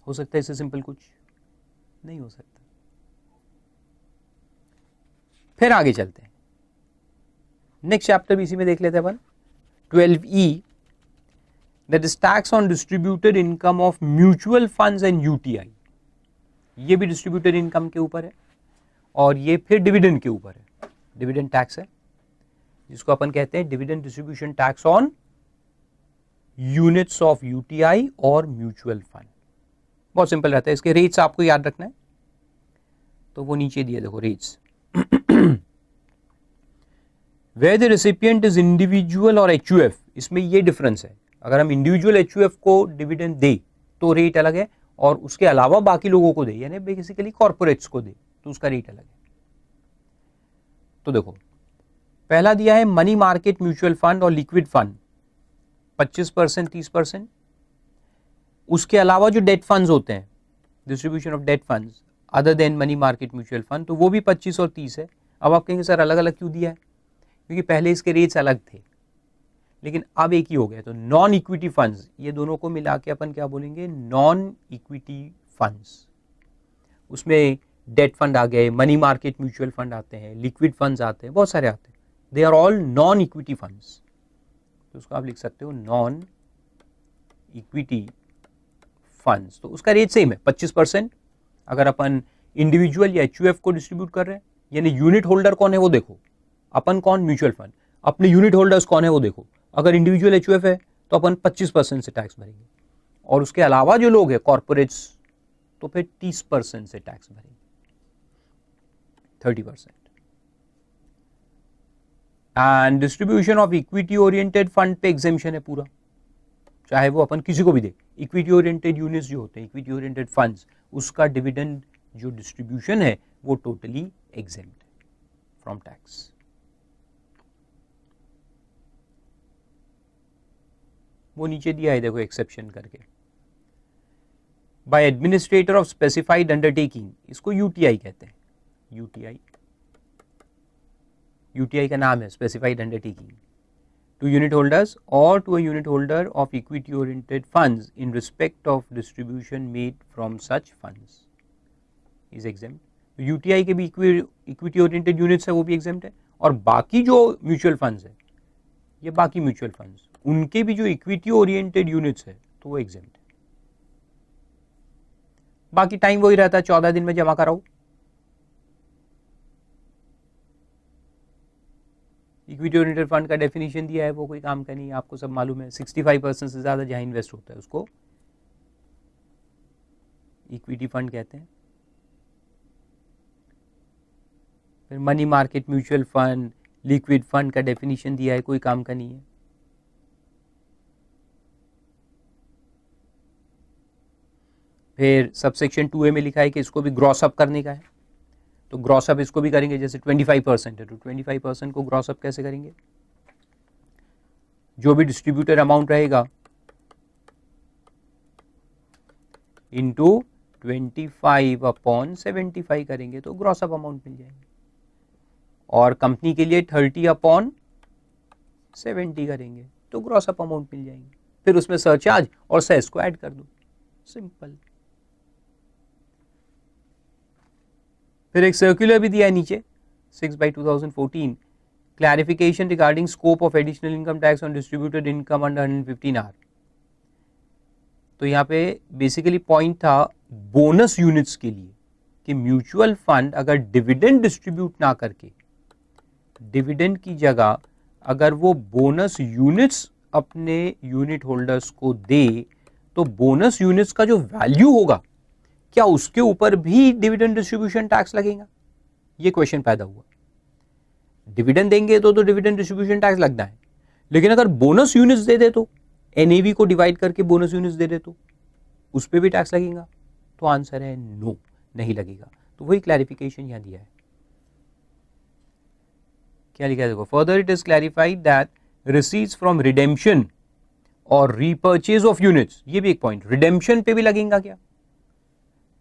हो सकता है इससे सिंपल कुछ नहीं हो सकता। फिर आगे चलते हैं, नेक्स्ट चैप्टर भी इसी में देख लेते हैं अपन, 12E, that is tax on distributed income of mutual funds and UTI. ये भी डिस्ट्रीब्यूटेड इनकम के ऊपर है, और ये फिर डिविडेंड के ऊपर है, डिविडेंड टैक्स है, जिसको अपन कहते हैं dividend distribution tax on units of UTI और म्यूचुअल फंड। बहुत सिंपल रहता है, इसके रेट्स आपको याद रखना है, तो वो नीचे दिए देखो rates. Where the recipient is individual और एचयूएफ, इसमें ये डिफरेंस है, अगर हम इंडिविजुअल एचयूएफ को डिविडेंड दे तो रेट अलग है, और उसके अलावा बाकी लोगों को दे, यानी बेसिकली कॉर्पोरेट्स को दे, तो उसका रेट अलग है। तो देखो पहला दिया है मनी मार्केट म्यूचुअल फंड और लिक्विड फंड 25%, 30%। उसके अलावा जो डेट फंड्स होते हैं, distribution of date funds other than money market mutual fund, तो वो भी 25 और 30 है। अब आप कहेंगे सर अलग अलग क्यों दिया है, क्योंकि पहले इसके रेट्स अलग थे, लेकिन अब एक ही हो गया। तो नॉन इक्विटी फंड्स, ये दोनों को मिला के अपन क्या बोलेंगे, नॉन इक्विटी फंड्स। उसमें डेट फंड आ गए, मनी मार्केट म्यूचुअल फंड आते हैं, लिक्विड फंड्स आते हैं, बहुत सारे आते हैं, they are all non equity funds. तो उसको आप लिख सकते हो नॉन इक्विटी फंड्स। तो उसका रेट सेम है 25%। अगर अपन इंडिविजुअल या एचयूएफ को डिस्ट्रीब्यूट कर रहे हैं, यानी यूनिट होल्डर कौन है वो देखो, अपन कौन, म्यूचुअल फंड, अपने यूनिट होल्डर्स कौन है वो देखो। अगर इंडिविजुअल एचयूएफ है तो अपन 25% से टैक्स भरेंगे, और उसके अलावा जो लोग हैं कॉर्पोरेट्स, तो फिर 30% से टैक्स भरेंगे, 30%। And distribution of equity oriented fund पे एग्जेम्पशन है पूरा, चाहे वो अपन किसी को भी दे। इक्विटी ओरिएंटेड यूनिट्स जो होते हैं, इक्विटी ओरिएंटेड फंड्स, उसका डिविडेंड जो डिस्ट्रीब्यूशन है वो टोटली एग्जेम्प्ट है फ्रॉम टैक्स। वो नीचे दिया है देखो एक्सेप्शन करके, by administrator of specified undertaking, इसको यूटीआई कहते हैं। यूटीआई, यूटीआई का नाम है specified undertaking, to unit holders और to a unit holder of equity oriented funds in respect of distribution made from such funds is exempt. UTI के भी equity oriented units है वो भी एग्जेम्प्ट है, और बाकी जो म्यूचुअल फंड्स है, ये बाकी म्यूचुअल फंड्स, उनके भी जो इक्विटी ओरिएंटेड यूनिट्स है तो वो एग्जेम्प्ट है। बाकी टाइम वही रहता है, 14 दिन में जमा कराओ। इक्विटी ओरिएंटेड फंड का डेफिनेशन दिया है, वो कोई काम का नहीं है, आपको सब मालूम है। 65% से ज्यादा जहां इन्वेस्ट होता है उसको इक्विटी फंड कहते हैं। फिर money market mutual fund, liquid fund का डेफिनेशन दिया है, कोई काम का नहीं है। फिर सबसेक्शन 2A में लिखा है कि इसको भी ग्रॉस अप करने का है, तो ग्रॉस अप इसको भी करेंगे। जैसे 25% है तो 25% को ग्रॉस अप कैसे करेंगे, जो भी डिस्ट्रीब्यूटर अमाउंट रहेगा इंटू 25/75 करेंगे तो ग्रॉस अप अमाउंट मिल जाएंगे। और कंपनी के लिए 30/70 करेंगे तो ग्रॉस अप अमाउंट मिल जाएंगे। फिर उसमें सरचार्ज और सेस को ऐड कर दो, सिंपल। फिर एक सर्कुलर भी दिया है नीचे 6/2014, clarification regarding scope of additional income tax on distributed income under 115 R. तो यहाँ पे बेसिकली पॉइंट था बोनस यूनिट्स के लिए कि म्यूचुअल फंड अगर डिविडेंड डिस्ट्रीब्यूट ना करके, डिविडेंड की जगह अगर वो बोनस यूनिट्स अपने यूनिट होल्डर्स को दे, तो बोनस यूनिट्स का जो वैल्यू होगा क्या उसके ऊपर भी डिविडेंड डिस्ट्रीब्यूशन टैक्स लगेगा? ये क्वेश्चन पैदा हुआ। डिविडेंड देंगे तो डिविडेंड डिस्ट्रीब्यूशन टैक्स लगना है, लेकिन अगर बोनस यूनिट्स दे दे तो, एनएवी को डिवाइड करके बोनस यूनिट्स दे दे तो उस पर भी टैक्स लगेगा? तो आंसर है नो, नहीं लगेगा। तो वही क्लैरिफिकेशन यहां दिया है। क्या लिखा है देखो, further it is clarified that receipts from redemption और रीपर्चेज ऑफ यूनिट्स, ये भी एक पॉइंट, रिडेम्पशन पे भी लगेगा क्या?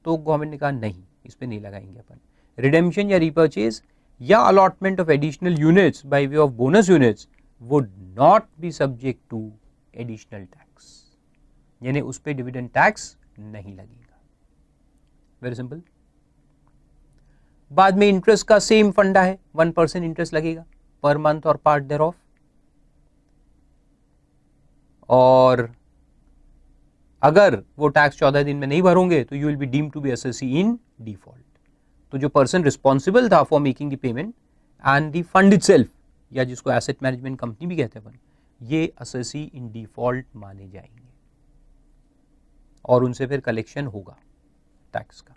तो गवर्नमेंट ने कहा नहीं, इस पे नहीं लगाएंगे अपन। रिडेम्पशन या रीपर्चेज या allotment of additional units by way of bonus units would not be subject to additional tax, यानी उस पे डिविडेंड टैक्स नहीं लगेगा। Very simple. बाद में इंटरेस्ट का सेम फंडा है, 1% इंटरेस्ट लगेगा पर मंथ और पार्ट देयर ऑफ, और अगर वो टैक्स 14 दिन में नहीं भरोगे तो you will be deemed to be SSC in default. तो जो पर्सन रिस्पॉन्सिबल था for making the payment and the fund itself, या जिसको एसेट मैनेजमेंट कंपनी भी कहते हैं अपन, ये एसएससी इन डिफॉल्ट माने जाएंगे और उनसे फिर कलेक्शन होगा टैक्स का।